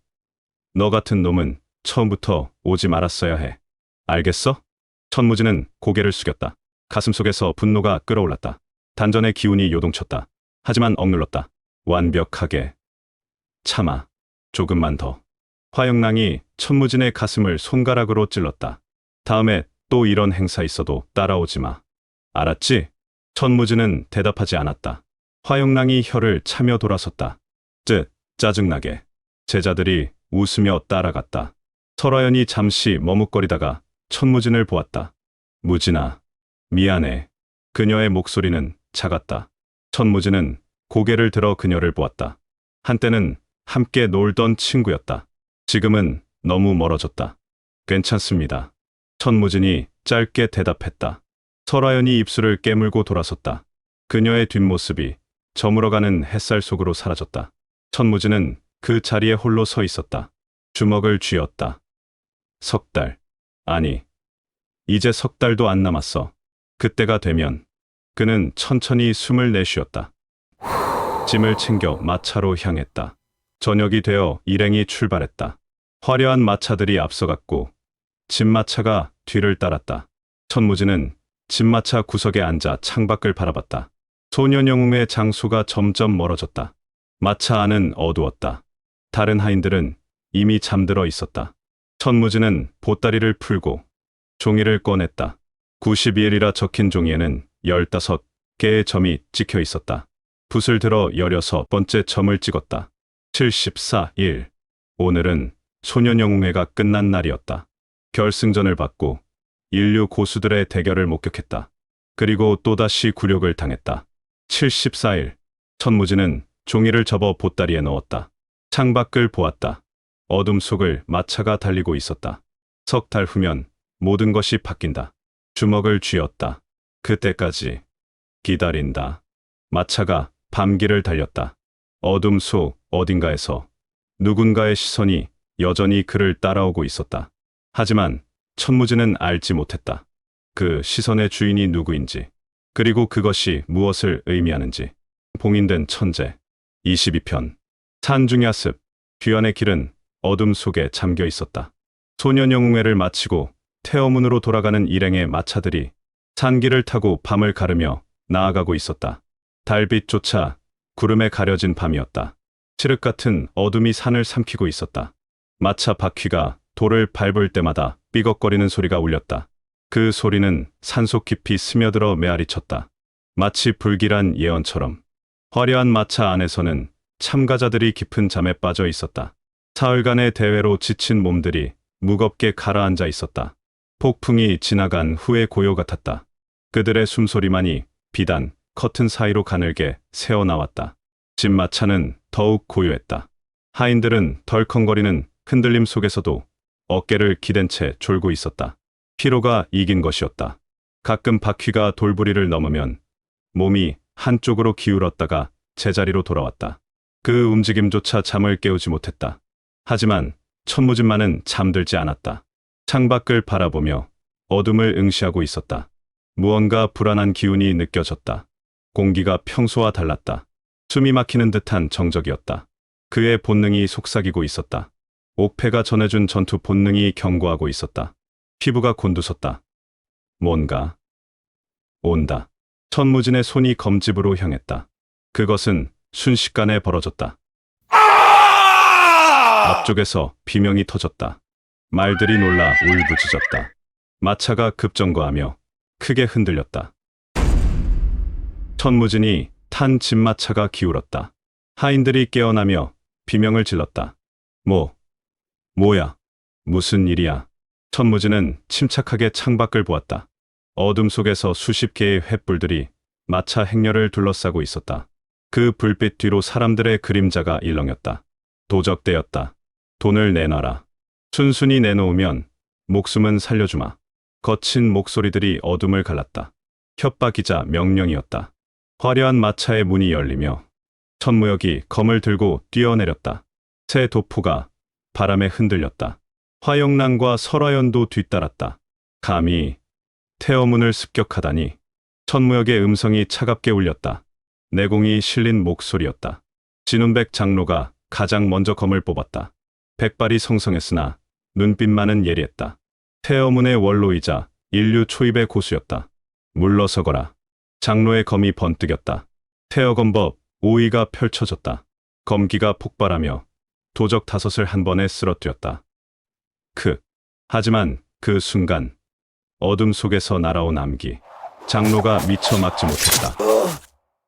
너 같은 놈은 처음부터 오지 말았어야 해. 알겠어? 천무진은 고개를 숙였다. 가슴속에서 분노가 끓어올랐다. 단전의 기운이 요동쳤다. 하지만 억눌렀다. 완벽하게. 참아. 조금만 더. 화영랑이 천무진의 가슴을 손가락으로 찔렀다. 다음에 또 이런 행사 있어도 따라오지 마. 알았지? 천무진은 대답하지 않았다. 화영랑이 혀를 차며 돌아섰다. 짜증나게. 제자들이 웃으며 따라갔다. 설아연이 잠시 머뭇거리다가 천무진을 보았다. 무진아, 미안해. 그녀의 목소리는 작았다. 천무진은 고개를 들어 그녀를 보았다. 한때는 함께 놀던 친구였다. 지금은 너무 멀어졌다. 괜찮습니다. 천무진이 짧게 대답했다. 설아연이 입술을 깨물고 돌아섰다. 그녀의 뒷모습이 저물어가는 햇살 속으로 사라졌다. 천무진은 그 자리에 홀로 서 있었다. 주먹을 쥐었다. 석 달. 아니, 이제 석 달도 안 남았어. 그때가 되면 그는 천천히 숨을 내쉬었다. 짐을 챙겨 마차로 향했다. 저녁이 되어 일행이 출발했다. 화려한 마차들이 앞서갔고 집마차가 뒤를 따랐다. 천무진은 집마차 구석에 앉아 창밖을 바라봤다. 소년영웅의 장소가 점점 멀어졌다. 마차 안은 어두웠다. 다른 하인들은 이미 잠들어 있었다. 천무진은 보따리를 풀고 종이를 꺼냈다. 92일이라 적힌 종이에는 15개의 점이 찍혀 있었다. 붓을 들어 16번째 점을 찍었다. 74일. 오늘은 소년영웅회가 끝난 날이었다. 결승전을 받고 인류 고수들의 대결을 목격했다. 그리고 또다시 굴욕을 당했다. 74일. 천무진은 종이를 접어 보따리에 넣었다. 창밖을 보았다. 어둠 속을 마차가 달리고 있었다. 석 달 후면 모든 것이 바뀐다. 주먹을 쥐었다. 그때까지 기다린다. 마차가 밤길을 달렸다. 어둠 속 어딘가에서 누군가의 시선이 여전히 그를 따라오고 있었다. 하지만 천무진은 알지 못했다. 그 시선의 주인이 누구인지, 그리고 그것이 무엇을 의미하는지. 봉인된 천재. 22편. 산중야 습. 귀환의 길은 어둠 속에 잠겨 있었다. 소년영웅회를 마치고 태어문으로 돌아가는 일행의 마차들이 산길을 타고 밤을 가르며 나아가고 있었다. 달빛조차 구름에 가려진 밤이었다. 칠흑 같은 어둠이 산을 삼키고 있었다. 마차 바퀴가 돌을 밟을 때마다 삐걱거리는 소리가 울렸다. 그 소리는 산속 깊이 스며들어 메아리쳤다. 마치 불길한 예언처럼. 화려한 마차 안에서는 참가자들이 깊은 잠에 빠져 있었다. 사흘간의 대회로 지친 몸들이 무겁게 가라앉아 있었다. 폭풍이 지나간 후의 고요 같았다. 그들의 숨소리만이 비단 커튼 사이로 가늘게 새어나왔다. 집마차는 더욱 고요했다. 하인들은 덜컹거리는 흔들림 속에서도 어깨를 기댄 채 졸고 있었다. 피로가 이긴 것이었다. 가끔 바퀴가 돌부리를 넘으면 몸이 한쪽으로 기울었다가 제자리로 돌아왔다. 그 움직임조차 잠을 깨우지 못했다. 하지만 천무진만은 잠들지 않았다. 창밖을 바라보며 어둠을 응시하고 있었다. 무언가 불안한 기운이 느껴졌다. 공기가 평소와 달랐다. 숨이 막히는 듯한 정적이었다. 그의 본능이 속삭이고 있었다. 옥패가 전해준 전투 본능이 경고하고 있었다. 피부가 곤두섰다. 뭔가 온다. 천무진의 손이 검집으로 향했다. 그것은 순식간에 벌어졌다. 앞쪽에서 비명이 터졌다. 말들이 놀라 울부짖었다. 마차가 급정거하며 크게 흔들렸다. 천무진이 탄 집마차가 기울었다. 하인들이 깨어나며 비명을 질렀다. 뭐야? 무슨 일이야? 천무진은 침착하게 창밖을 보았다. 어둠 속에서 수십 개의 횃불들이 마차 행렬을 둘러싸고 있었다. 그 불빛 뒤로 사람들의 그림자가 일렁였다. 도적대였다. 돈을 내놔라. 순순히 내놓으면 목숨은 살려주마. 거친 목소리들이 어둠을 갈랐다. 협박이자 명령이었다. 화려한 마차의 문이 열리며 천무역이 검을 들고 뛰어내렸다. 새 도포가 바람에 흔들렸다. 화영랑과 설화연도 뒤따랐다. 감히 태어문을 습격하다니. 천무역의 음성이 차갑게 울렸다. 내공이 실린 목소리였다. 진운백 장로가 가장 먼저 검을 뽑았다. 백발이 성성했으나 눈빛만은 예리했다. 태어문의 원로이자 인류 초입의 고수였다. 물러서거라. 장로의 검이 번뜩였다. 태어검법 5위가 펼쳐졌다. 검기가 폭발하며 도적 5을 한 번에 쓰러뜨렸다. 하지만 그 순간 어둠 속에서 날아온 암기. 장로가 미처 막지 못했다.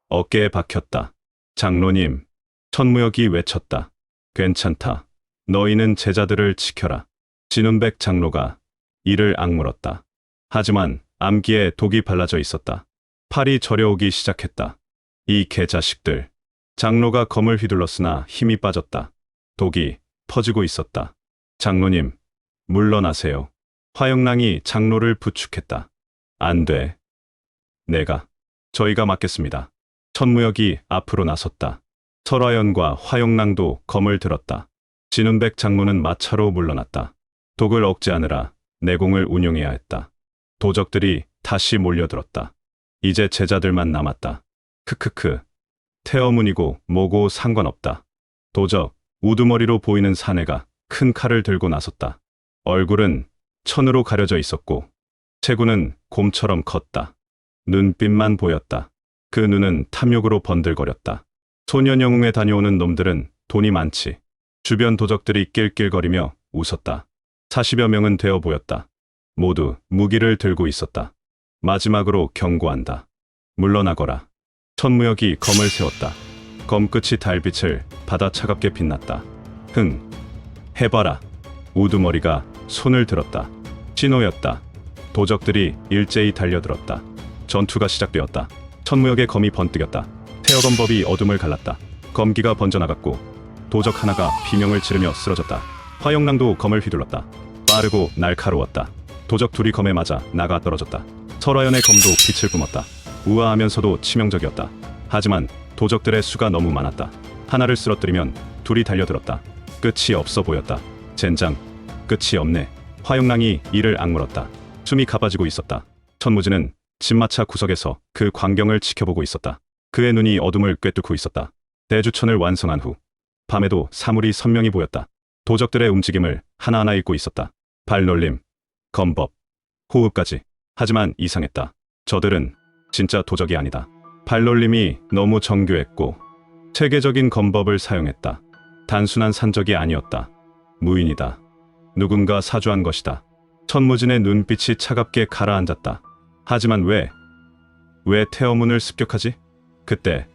어깨에 박혔다. 장로님. 천무역이 외쳤다. 괜찮다. 너희는 제자들을 지켜라. 진운백 장로가 이를 악물었다. 하지만 암기에 독이 발라져 있었다. 팔이 저려오기 시작했다. 이 개자식들. 장로가 검을 휘둘렀으나 힘이 빠졌다. 독이 퍼지고 있었다. 장로님, 물러나세요. 화영랑이 장로를 부축했다. 안 돼. 저희가 맡겠습니다. 천무역이 앞으로 나섰다. 설화연과 화영랑도 검을 들었다. 진운백 장로는 마차로 물러났다. 독을 억제하느라 내공을 운용해야 했다. 도적들이 다시 몰려들었다. 이제 제자들만 남았다. 크크크. 태어문이고 뭐고 상관없다. 도적, 우두머리로 보이는 사내가 큰 칼을 들고 나섰다. 얼굴은 천으로 가려져 있었고 체구는 곰처럼 컸다. 눈빛만 보였다. 그 눈은 탐욕으로 번들거렸다. 소년 영웅에 다녀오는 놈들은 돈이 많지. 주변 도적들이 낄낄거리며 웃었다. 40여 명은 되어 보였다. 모두 무기를 들고 있었다. 마지막으로 경고한다. 물러나거라. 천무역이 검을 세웠다. 검끝이 달빛을 받아 차갑게 빛났다. 해봐라. 우두머리가 손을 들었다. 신호였다. 도적들이 일제히 달려들었다. 전투가 시작되었다. 천무역의 검이 번뜩였다. 태어검법이 어둠을 갈랐다. 검기가 번져나갔고 도적 하나가 비명을 지르며 쓰러졌다. 화영랑도 검을 휘둘렀다. 빠르고 날카로웠다. 도적 둘이 검에 맞아 나가 떨어졌다. 설화연의 검도 빛을 뿜었다. 우아하면서도 치명적이었다. 하지만 도적들의 수가 너무 많았다. 하나를 쓰러뜨리면 둘이 달려들었다. 끝이 없어 보였다. 젠장, 끝이 없네. 화영랑이 이를 악물었다. 숨이 가빠지고 있었다. 천무진은 집마차 구석에서 그 광경을 지켜보고 있었다. 그의 눈이 어둠을 꿰뚫고 있었다. 대주천을 완성한 후 밤에도 사물이 선명히 보였다. 도적들의 움직임을 하나하나 읽고 있었다. 발놀림, 검법, 호흡까지. 하지만 이상했다. 저들은 진짜 도적이 아니다. 발놀림이 너무 정교했고 체계적인 검법을 사용했다. 단순한 산적이 아니었다. 무인이다. 누군가 사주한 것이다. 천무진의 눈빛이 차갑게 가라앉았다. 하지만 왜 태어문을 습격하지? 그때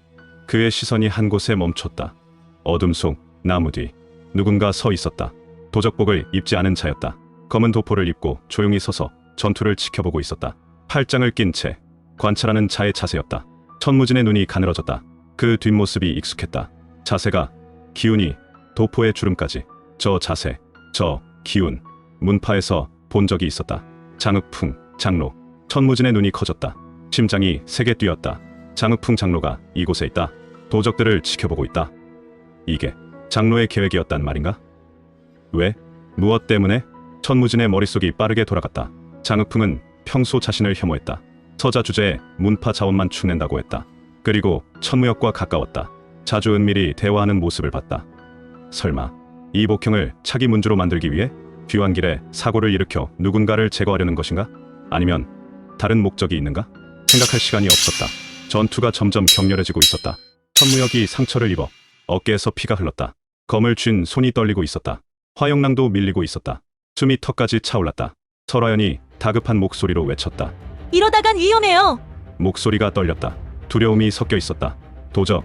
그의 시선이 한 곳에 멈췄다. 어둠 속 나무 뒤 누군가 서 있었다. 도적복을 입지 않은 자였다. 검은 도포를 입고 조용히 서서 전투를 지켜보고 있었다. 팔짱을 낀 채 관찰하는 자의 자세였다. 천무진의 눈이 가늘어졌다. 그 뒷모습이 익숙했다. 자세가, 기운이, 도포의 주름까지. 저 자세, 저 기운, 문파에서 본 적이 있었다. 장흑풍, 장로. 천무진의 눈이 커졌다. 심장이 세게 뛰었다. 장흑풍 장로가 이곳에 있다. 도적들을 지켜보고 있다. 이게 장로의 계획이었단 말인가? 왜? 무엇 때문에? 천무진의 머릿속이 빠르게 돌아갔다. 장흑풍은 평소 자신을 혐오했다. 서자 주제에 문파 자원만 축낸다고 했다. 그리고 천무역과 가까웠다. 자주 은밀히 대화하는 모습을 봤다. 설마 이 복형을 차기 문주로 만들기 위해 귀환길에 사고를 일으켜 누군가를 제거하려는 것인가? 아니면 다른 목적이 있는가? 생각할 시간이 없었다. 전투가 점점 격렬해지고 있었다. 천무역이 상처를 입어 어깨에서 피가 흘렀다. 검을 쥔 손이 떨리고 있었다. 화영랑도 밀리고 있었다. 숨이 턱까지 차올랐다. 설화연이 다급한 목소리로 외쳤다. 이러다간 위험해요. 목소리가 떨렸다. 두려움이 섞여 있었다. 도적,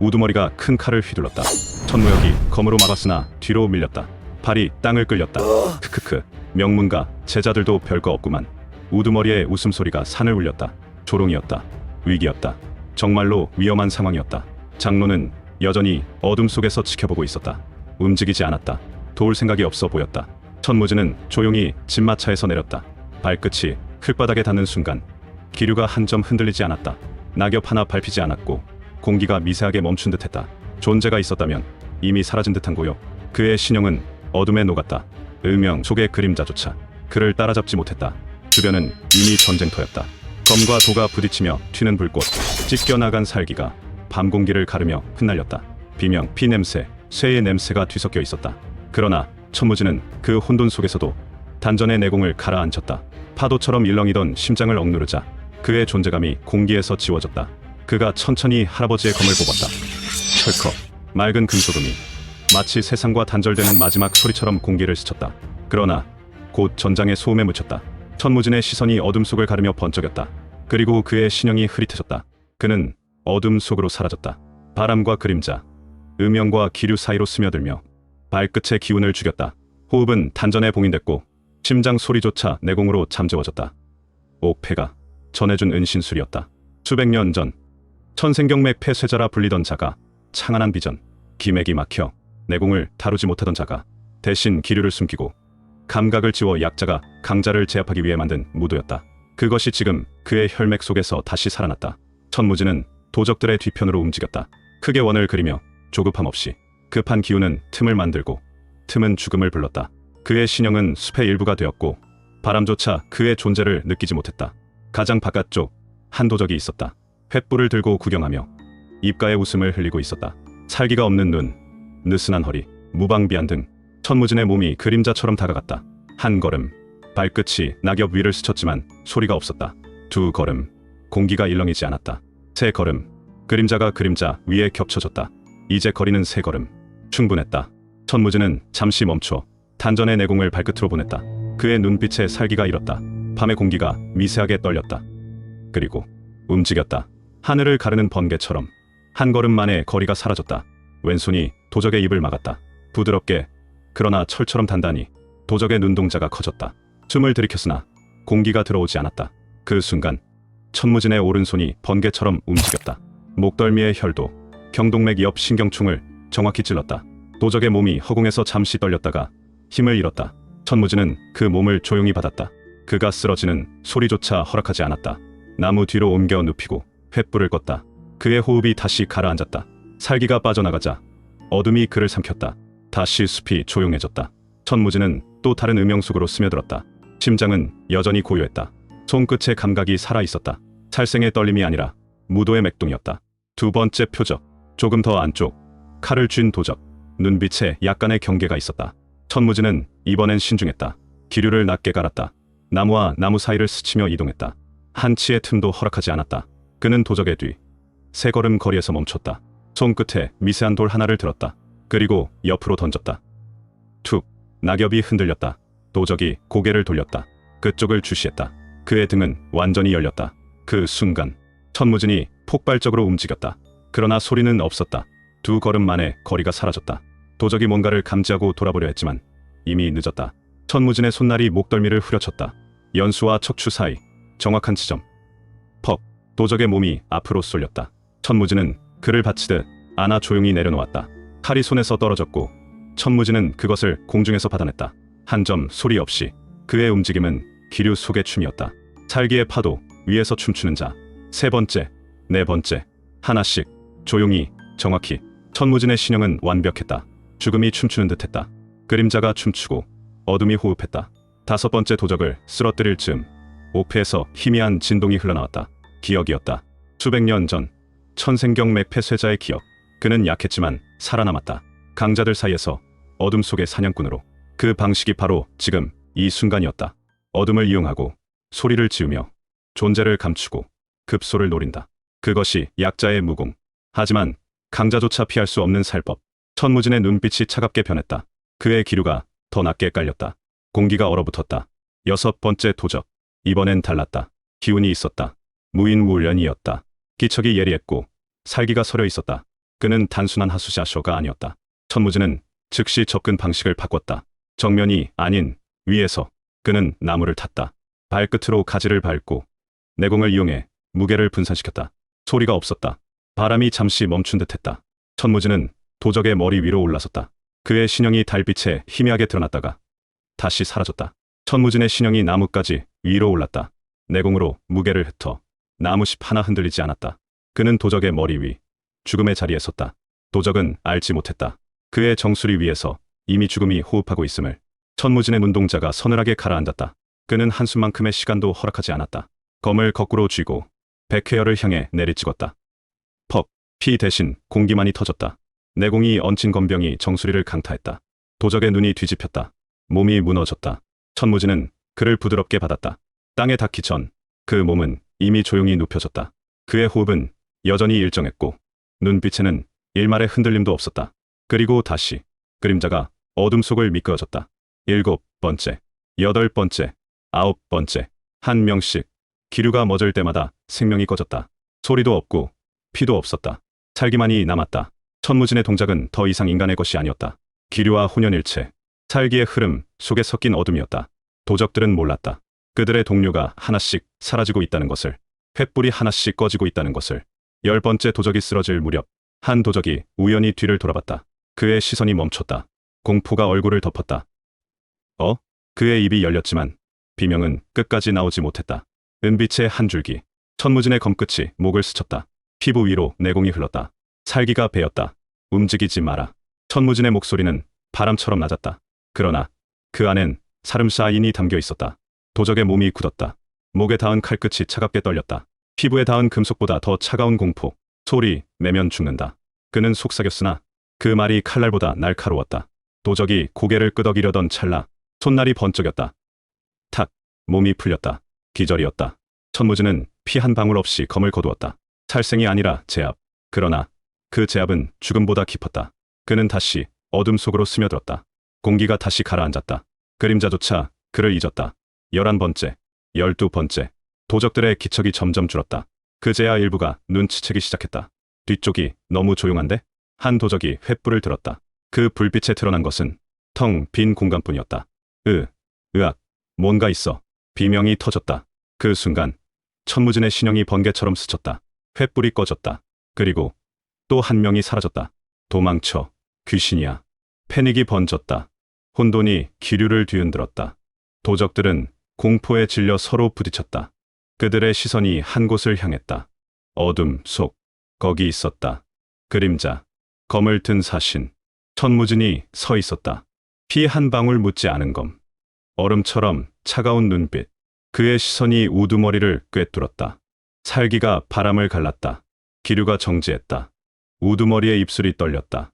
우두머리가 큰 칼을 휘둘렀다. 천무역이 검으로 막았으나 뒤로 밀렸다. 팔이 땅을 끌렸다. 크크크. 명문가 제자들도 별거 없구만. 우두머리의 웃음소리가 산을 울렸다. 조롱이었다. 위기였다. 정말로 위험한 상황이었다. 장로는 여전히 어둠 속에서 지켜보고 있었다. 움직이지 않았다. 도울 생각이 없어 보였다. 천무진은 조용히 진마차에서 내렸다. 발끝이 흙바닥에 닿는 순간 기류가 한 점 흔들리지 않았다. 낙엽 하나 밟히지 않았고 공기가 미세하게 멈춘 듯했다. 존재가 있었다면 이미 사라진 듯한 고요. 그의 신형은 어둠에 녹았다. 음영 속의 그림자조차 그를 따라잡지 못했다. 주변은 이미 전쟁터였다. 검과 도가 부딪히며 튀는 불꽃, 찢겨나간 살기가 밤 공기를 가르며 흩날렸다. 비명, 피 냄새, 쇠의 냄새가 뒤섞여 있었다. 그러나 천무진은 그 혼돈 속에서도 단전의 내공을 가라앉혔다. 파도처럼 일렁이던 심장을 억누르자 그의 존재감이 공기에서 지워졌다. 그가 천천히 할아버지의 검을 뽑았다. 철컥, 맑은 금소금이 마치 세상과 단절되는 마지막 소리처럼 공기를 스쳤다. 그러나 곧 전장의 소음에 묻혔다. 천무진의 시선이 어둠 속을 가르며 번쩍였다. 그리고 그의 신형이 흐릿해졌다. 그는 어둠 속으로 사라졌다. 바람과 그림자, 음영과 기류 사이로 스며들며 발끝의 기운을 죽였다. 호흡은 단전에 봉인됐고 심장 소리조차 내공으로 잠재워졌다. 옥패가 전해준 은신술이었다. 수백 년 전 천생경맥 폐쇄자라 불리던 자가 창안한 비전, 기맥이 막혀 내공을 다루지 못하던 자가 대신 기류를 숨기고 감각을 지워 약자가 강자를 제압하기 위해 만든 무도였다. 그것이 지금 그의 혈맥 속에서 다시 살아났다. 천무진은 도적들의 뒤편으로 움직였다. 크게 원을 그리며 조급함 없이. 급한 기운은 틈을 만들고 틈은 죽음을 불렀다. 그의 신형은 숲의 일부가 되었고 바람조차 그의 존재를 느끼지 못했다. 가장 바깥쪽 한 도적이 있었다. 횃불을 들고 구경하며 입가에 웃음을 흘리고 있었다. 살기가 없는 눈, 느슨한 허리, 무방비한 등 천무진의 몸이 그림자처럼 다가갔다. 한 걸음, 발끝이 낙엽 위를 스쳤지만 소리가 없었다. 두 걸음, 공기가 일렁이지 않았다. 세 걸음, 그림자가 그림자 위에 겹쳐졌다. 이제 거리는 세 걸음, 충분했다. 천무진은 잠시 멈춰 단전의 내공을 발끝으로 보냈다. 그의 눈빛에 살기가 일었다. 밤의 공기가 미세하게 떨렸다. 그리고 움직였다. 하늘을 가르는 번개처럼 한 걸음 만에 거리가 사라졌다. 왼손이 도적의 입을 막았다. 부드럽게 그러나 철처럼 단단히 도적의 눈동자가 커졌다. 숨을 들이켰으나 공기가 들어오지 않았다. 그 순간 천무진의 오른손이 번개처럼 움직였다. 목덜미의 혈도 경동맥 옆 신경충을 정확히 찔렀다. 도적의 몸이 허공에서 잠시 떨렸다가 힘을 잃었다. 천무진은 그 몸을 조용히 받았다. 그가 쓰러지는 소리조차 허락하지 않았다. 나무 뒤로 옮겨 눕히고 횃불을 껐다. 그의 호흡이 다시 가라앉았다. 살기가 빠져나가자 어둠이 그를 삼켰다. 다시 숲이 조용해졌다. 천무진은 또 다른 음영 속으로 스며들었다. 심장은 여전히 고요했다. 손끝의 감각이 살아있었다. 살생의 떨림이 아니라 무도의 맥동이었다. 두 번째 표적, 조금 더 안쪽, 칼을 쥔 도적, 눈빛에 약간의 경계가 있었다. 천무진은 이번엔 신중했다. 기류를 낮게 갈았다. 나무와 나무 사이를 스치며 이동했다. 한치의 틈도 허락하지 않았다. 그는 도적의 뒤, 세 걸음 거리에서 멈췄다. 손끝에 미세한 돌 하나를 들었다. 그리고 옆으로 던졌다. 툭, 낙엽이 흔들렸다. 도적이 고개를 돌렸다. 그쪽을 주시했다. 그의 등은 완전히 열렸다. 그 순간 천무진이 폭발적으로 움직였다. 그러나 소리는 없었다. 두 걸음 만에 거리가 사라졌다. 도적이 뭔가를 감지하고 돌아보려 했지만 이미 늦었다. 천무진의 손날이 목덜미를 후려쳤다. 연수와 척추 사이 정확한 지점. 퍽, 도적의 몸이 앞으로 쏠렸다. 천무지는 그를 받치듯 안아 조용히 내려놓았다. 칼이 손에서 떨어졌고 천무지는 그것을 공중에서 받아냈다. 한 점 소리 없이 그의 움직임은 기류 속의 춤이었다. 살기의 파도 위에서 춤추는 자. 세 번째, 네 번째, 하나씩 조용히 정확히. 천무진의 신형은 완벽했다. 죽음이 춤추는 듯했다. 그림자가 춤추고 어둠이 호흡했다. 다섯 번째 도적을 쓰러뜨릴 즈음 옥패에서 희미한 진동이 흘러나왔다. 기억이었다. 수백 년 전 천생경 폐쇄자의 기억. 그는 약했지만 살아남았다. 강자들 사이에서 어둠 속의 사냥꾼으로. 그 방식이 바로 지금 이 순간이었다. 어둠을 이용하고 소리를 지으며 존재를 감추고 급소를 노린다. 그것이 약자의 무공. 하지만 강자조차 피할 수 없는 살법. 천무진의 눈빛이 차갑게 변했다. 그의 기류가 더 낮게 깔렸다. 공기가 얼어붙었다. 여섯 번째 도적. 이번엔 달랐다. 기운이 있었다. 무인무련이었다. 기척이 예리했고 살기가 서려 있었다. 그는 단순한 하수자쇼가 아니었다. 천무진은 즉시 접근 방식을 바꿨다. 정면이 아닌 위에서. 그는 나무를 탔다. 발끝으로 가지를 밟고 내공을 이용해 무게를 분산시켰다. 소리가 없었다. 바람이 잠시 멈춘 듯했다. 천무진은 도적의 머리 위로 올라섰다. 그의 신형이 달빛에 희미하게 드러났다가 다시 사라졌다. 천무진의 신형이 나무까지 위로 올랐다. 내공으로 무게를 흩어 나무잎 하나 흔들리지 않았다. 그는 도적의 머리 위 죽음의 자리에 섰다. 도적은 알지 못했다. 그의 정수리 위에서 이미 죽음이 호흡하고 있음을. 천무진의 눈동자가 서늘하게 가라앉았다. 그는 한숨만큼의 시간도 허락하지 않았다. 검을 거꾸로 쥐고 백회열을 향해 내리찍었다. 퍽! 피 대신 공기만이 터졌다. 내공이 얹힌 검병이 정수리를 강타했다. 도적의 눈이 뒤집혔다. 몸이 무너졌다. 천무진은 그를 부드럽게 받았다. 땅에 닿기 전 그 몸은 이미 조용히 눕혀졌다. 그의 호흡은 여전히 일정했고 눈빛에는 일말의 흔들림도 없었다. 그리고 다시 그림자가 어둠 속을 미끄러졌다. 일곱 번째, 여덟 번째, 아홉 번째. 한 명씩 기류가 멎을 때마다 생명이 꺼졌다. 소리도 없고 피도 없었다. 살기만이 남았다. 천무진의 동작은 더 이상 인간의 것이 아니었다. 기류와 혼연일체, 살기의 흐름 속에 섞인 어둠이었다. 도적들은 몰랐다. 그들의 동료가 하나씩 사라지고 있다는 것을, 횃불이 하나씩 꺼지고 있다는 것을. 열 번째 도적이 쓰러질 무렵 한 도적이 우연히 뒤를 돌아봤다. 그의 시선이 멈췄다. 공포가 얼굴을 덮었다. 그의 입이 열렸지만 비명은 끝까지 나오지 못했다. 은빛의 한 줄기. 천무진의 검끝이 목을 스쳤다. 피부 위로 내공이 흘렀다. 살기가 배었다. 움직이지 마라. 천무진의 목소리는 바람처럼 낮았다. 그러나 그 안엔 살음사인이 담겨 있었다. 도적의 몸이 굳었다. 목에 닿은 칼끝이 차갑게 떨렸다. 피부에 닿은 금속보다 더 차가운 공포. 소리, 매면 죽는다. 그는 속삭였으나 그 말이 칼날보다 날카로웠다. 도적이 고개를 끄덕이려던 찰나 손날이 번쩍였다. 탁! 몸이 풀렸다. 기절이었다. 천무진은 피 한 방울 없이 검을 거두었다. 살생이 아니라 제압. 그러나 그 제압은 죽음보다 깊었다. 그는 다시 어둠 속으로 스며들었다. 공기가 다시 가라앉았다. 그림자조차 그를 잊었다. 11번째, 12번째. 도적들의 기척이 점점 줄었다. 그제야 일부가 눈치채기 시작했다. 뒤쪽이 너무 조용한데? 한 도적이 횃불을 들었다. 그 불빛에 드러난 것은 텅 빈 공간뿐이었다. 으악, 뭔가 있어. 비명이 터졌다. 그 순간 천무진의 신형이 번개처럼 스쳤다. 횃불이 꺼졌다. 그리고 또 한 명이 사라졌다. 도망쳐. 귀신이야. 패닉이 번졌다. 혼돈이 기류를 뒤흔들었다. 도적들은 공포에 질려 서로 부딪혔다. 그들의 시선이 한 곳을 향했다. 어둠 속. 거기 있었다. 그림자. 검을 든 사신. 천무진이 서 있었다. 피 한 방울 묻지 않은 검. 얼음처럼 차가운 눈빛. 그의 시선이 우두머리를 꿰뚫었다. 살기가 바람을 갈랐다. 기류가 정지했다. 우두머리의 입술이 떨렸다.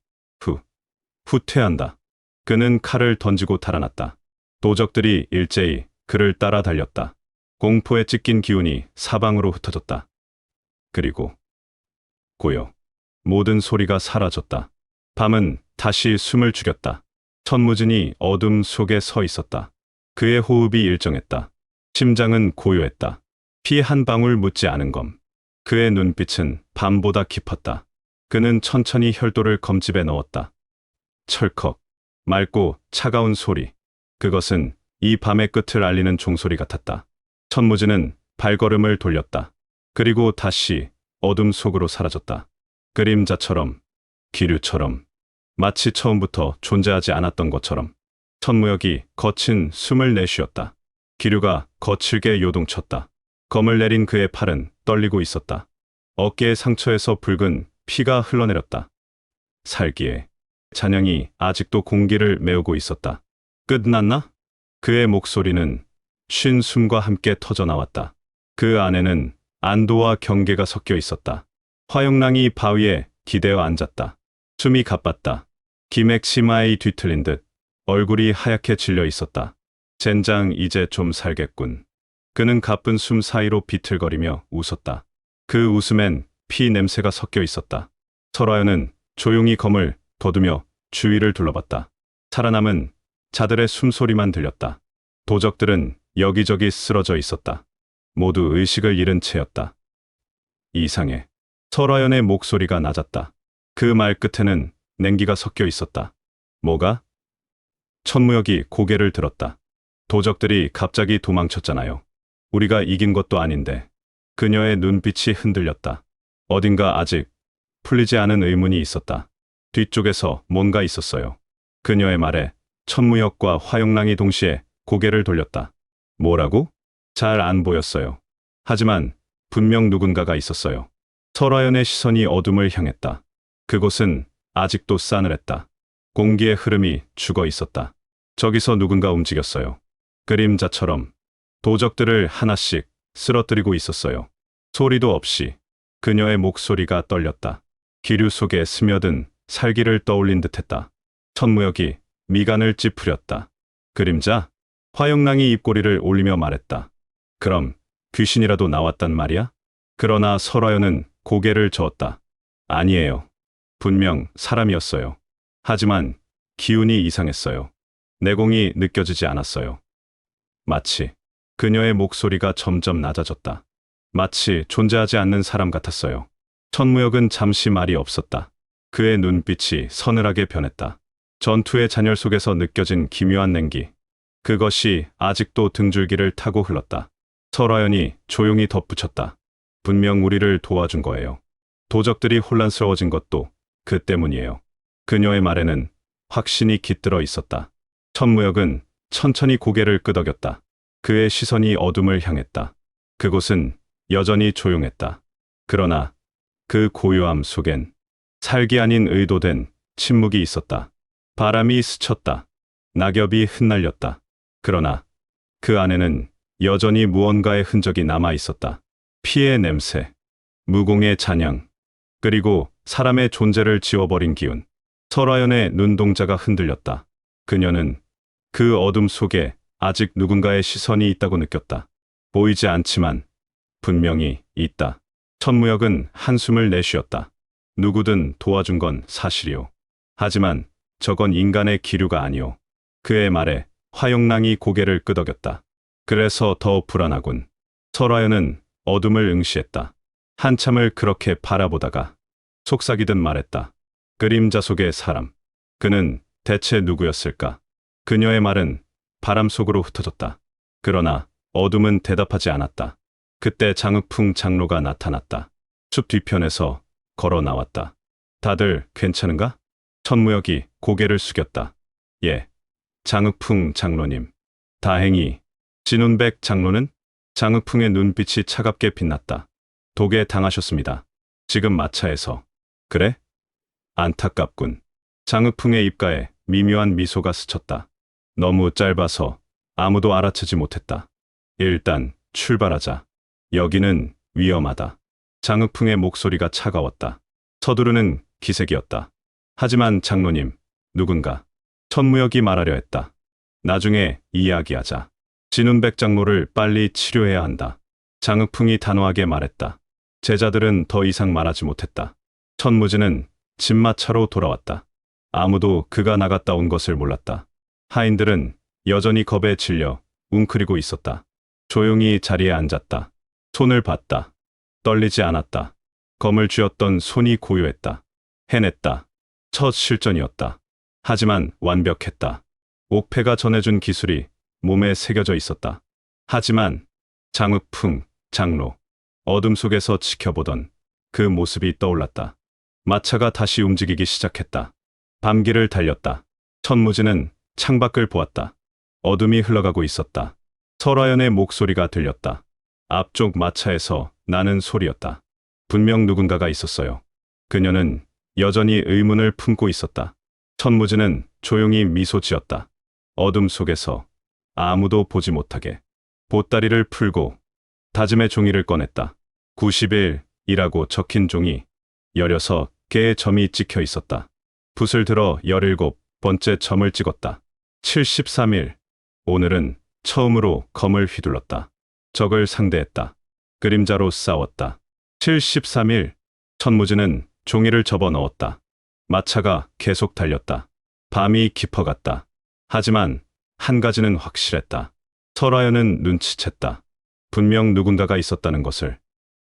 후퇴한다. 그는 칼을 던지고 달아났다. 도적들이 일제히 그를 따라 달렸다. 공포에 찢긴 기운이 사방으로 흩어졌다. 그리고 고요. 모든 소리가 사라졌다. 밤은 다시 숨을 죽였다. 천무진이 어둠 속에 서 있었다. 그의 호흡이 일정했다. 심장은 고요했다. 피 한 방울 묻지 않은 검. 그의 눈빛은 밤보다 깊었다. 그는 천천히 혈도를 검집에 넣었다. 철컥. 맑고 차가운 소리. 그것은 이 밤의 끝을 알리는 종소리 같았다. 천무진은 발걸음을 돌렸다. 그리고 다시 어둠 속으로 사라졌다. 그림자처럼, 기류처럼, 마치 처음부터 존재하지 않았던 것처럼. 천무역이 거친 숨을 내쉬었다. 기류가 거칠게 요동쳤다. 검을 내린 그의 팔은 떨리고 있었다. 어깨의 상처에서 붉은 피가 흘러내렸다. 살기에 잔향이 아직도 공기를 메우고 있었다. 끝났나? 그의 목소리는 쉰 숨과 함께 터져나왔다. 그 안에는 안도와 경계가 섞여 있었다. 화영랑이 바위에 기대어 앉았다. 숨이 가빴다. 기맥 심하에 뒤틀린 듯 얼굴이 하얗게 질려 있었다. 젠장 이제 좀 살겠군. 그는 가쁜 숨 사이로 비틀거리며 웃었다. 그 웃음엔 피 냄새가 섞여 있었다. 설화연은 조용히 검을 돋우며 주위를 둘러봤다. 살아남은 자들의 숨소리만 들렸다. 도적들은 여기저기 쓰러져 있었다. 모두 의식을 잃은 채였다. 이상해. 설화연의 목소리가 낮았다. 그 말 끝에는 냉기가 섞여 있었다. 뭐가? 천무역이 고개를 들었다. 도적들이 갑자기 도망쳤잖아요. 우리가 이긴 것도 아닌데. 그녀의 눈빛이 흔들렸다. 어딘가 아직 풀리지 않은 의문이 있었다. 뒤쪽에서 뭔가 있었어요. 그녀의 말에 천무역과 화영랑이 동시에 고개를 돌렸다. 뭐라고? 잘 안 보였어요. 하지만 분명 누군가가 있었어요. 설화연의 시선이 어둠을 향했다. 그곳은 아직도 싸늘했다. 공기의 흐름이 죽어 있었다. 저기서 누군가 움직였어요. 그림자처럼 도적들을 하나씩 쓰러뜨리고 있었어요. 소리도 없이 그녀의 목소리가 떨렸다. 기류 속에 스며든 살기를 떠올린 듯했다. 천무역이 미간을 찌푸렸다. 그림자? 화영랑이 입꼬리를 올리며 말했다. 그럼 귀신이라도 나왔단 말이야? 그러나 설화연은 고개를 저었다. 아니에요. 분명 사람이었어요. 하지만 기운이 이상했어요. 내공이 느껴지지 않았어요. 마치 그녀의 목소리가 점점 낮아졌다. 마치 존재하지 않는 사람 같았어요. 천무역은 잠시 말이 없었다. 그의 눈빛이 서늘하게 변했다. 전투의 잔열 속에서 느껴진 기묘한 냉기. 그것이 아직도 등줄기를 타고 흘렀다. 설화연이 조용히 덧붙였다. 분명 우리를 도와준 거예요. 도적들이 혼란스러워진 것도 그 때문이에요. 그녀의 말에는 확신이 깃들어 있었다. 천무역은 천천히 고개를 끄덕였다. 그의 시선이 어둠을 향했다. 그곳은 여전히 조용했다. 그러나 그 고요함 속엔 살기 아닌 의도된 침묵이 있었다. 바람이 스쳤다. 낙엽이 흩날렸다. 그러나 그 안에는 여전히 무언가의 흔적이 남아 있었다. 피의 냄새, 무공의 잔향, 그리고 사람의 존재를 지워버린 기운. 설화연의 눈동자가 흔들렸다. 그녀는 그 어둠 속에 아직 누군가의 시선이 있다고 느꼈다. 보이지 않지만 분명히 있다. 천무역은 한숨을 내쉬었다. 누구든 도와준 건 사실이오. 하지만 저건 인간의 기류가 아니오. 그의 말에 화영랑이 고개를 끄덕였다. 그래서 더 불안하군. 설화연은 어둠을 응시했다. 한참을 그렇게 바라보다가 속삭이듯 말했다. 그림자 속의 사람. 그는 대체 누구였을까? 그녀의 말은 바람 속으로 흩어졌다. 그러나 어둠은 대답하지 않았다. 그때 장흑풍 장로가 나타났다. 숲 뒤편에서 걸어 나왔다. 다들 괜찮은가? 천무역이 고개를 숙였다. 예, 장흑풍 장로님. 다행히. 진운백 장로는? 장흑풍의 눈빛이 차갑게 빛났다. 독에 당하셨습니다. 지금 마차에서. 그래? 안타깝군. 장흑풍의 입가에 미묘한 미소가 스쳤다. 너무 짧아서 아무도 알아채지 못했다. 일단 출발하자. 여기는 위험하다. 장흑풍의 목소리가 차가웠다. 서두르는 기색이었다. 하지만 장로님, 누군가. 천무역이 말하려 했다. 나중에 이야기하자. 진운백 장로를 빨리 치료해야 한다. 장흑풍이 단호하게 말했다. 제자들은 더 이상 말하지 못했다. 천무진은 집마차로 돌아왔다. 아무도 그가 나갔다 온 것을 몰랐다. 하인들은 여전히 겁에 질려 웅크리고 있었다. 조용히 자리에 앉았다. 손을 봤다. 떨리지 않았다. 검을 쥐었던 손이 고요했다. 해냈다. 첫 실전이었다. 하지만 완벽했다. 옥패가 전해준 기술이 몸에 새겨져 있었다. 하지만 장흑풍 장로, 어둠 속에서 지켜보던 그 모습이 떠올랐다. 마차가 다시 움직이기 시작했다. 밤길을 달렸다. 천무진은 창밖을 보았다. 어둠이 흘러가고 있었다. 설화연의 목소리가 들렸다. 앞쪽 마차에서 나는 소리였다. 분명 누군가가 있었어요. 그녀는 여전히 의문을 품고 있었다. 천무진은 조용히 미소 지었다. 어둠 속에서 아무도 보지 못하게 보따리를 풀고 다짐의 종이를 꺼냈다. 90일이라고 적힌 종이 16개의 점이 찍혀 있었다. 붓을 들어 17번째 점을 찍었다. 73일. 오늘은 처음으로 검을 휘둘렀다. 적을 상대했다. 그림자로 싸웠다. 73일. 천무진은 종이를 접어 넣었다. 마차가 계속 달렸다. 밤이 깊어갔다. 하지만 한 가지는 확실했다. 설화연은 눈치챘다. 분명 누군가가 있었다는 것을.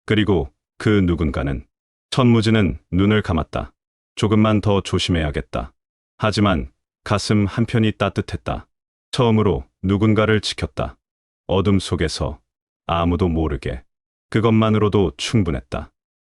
그리고 그 누군가는. 천무진은 눈을 감았다. 조금만 더 조심해야겠다. 하지만 가슴 한편이 따뜻했다. 처음으로 누군가를 지켰다. 어둠 속에서 아무도 모르게. 그것만으로도 충분했다.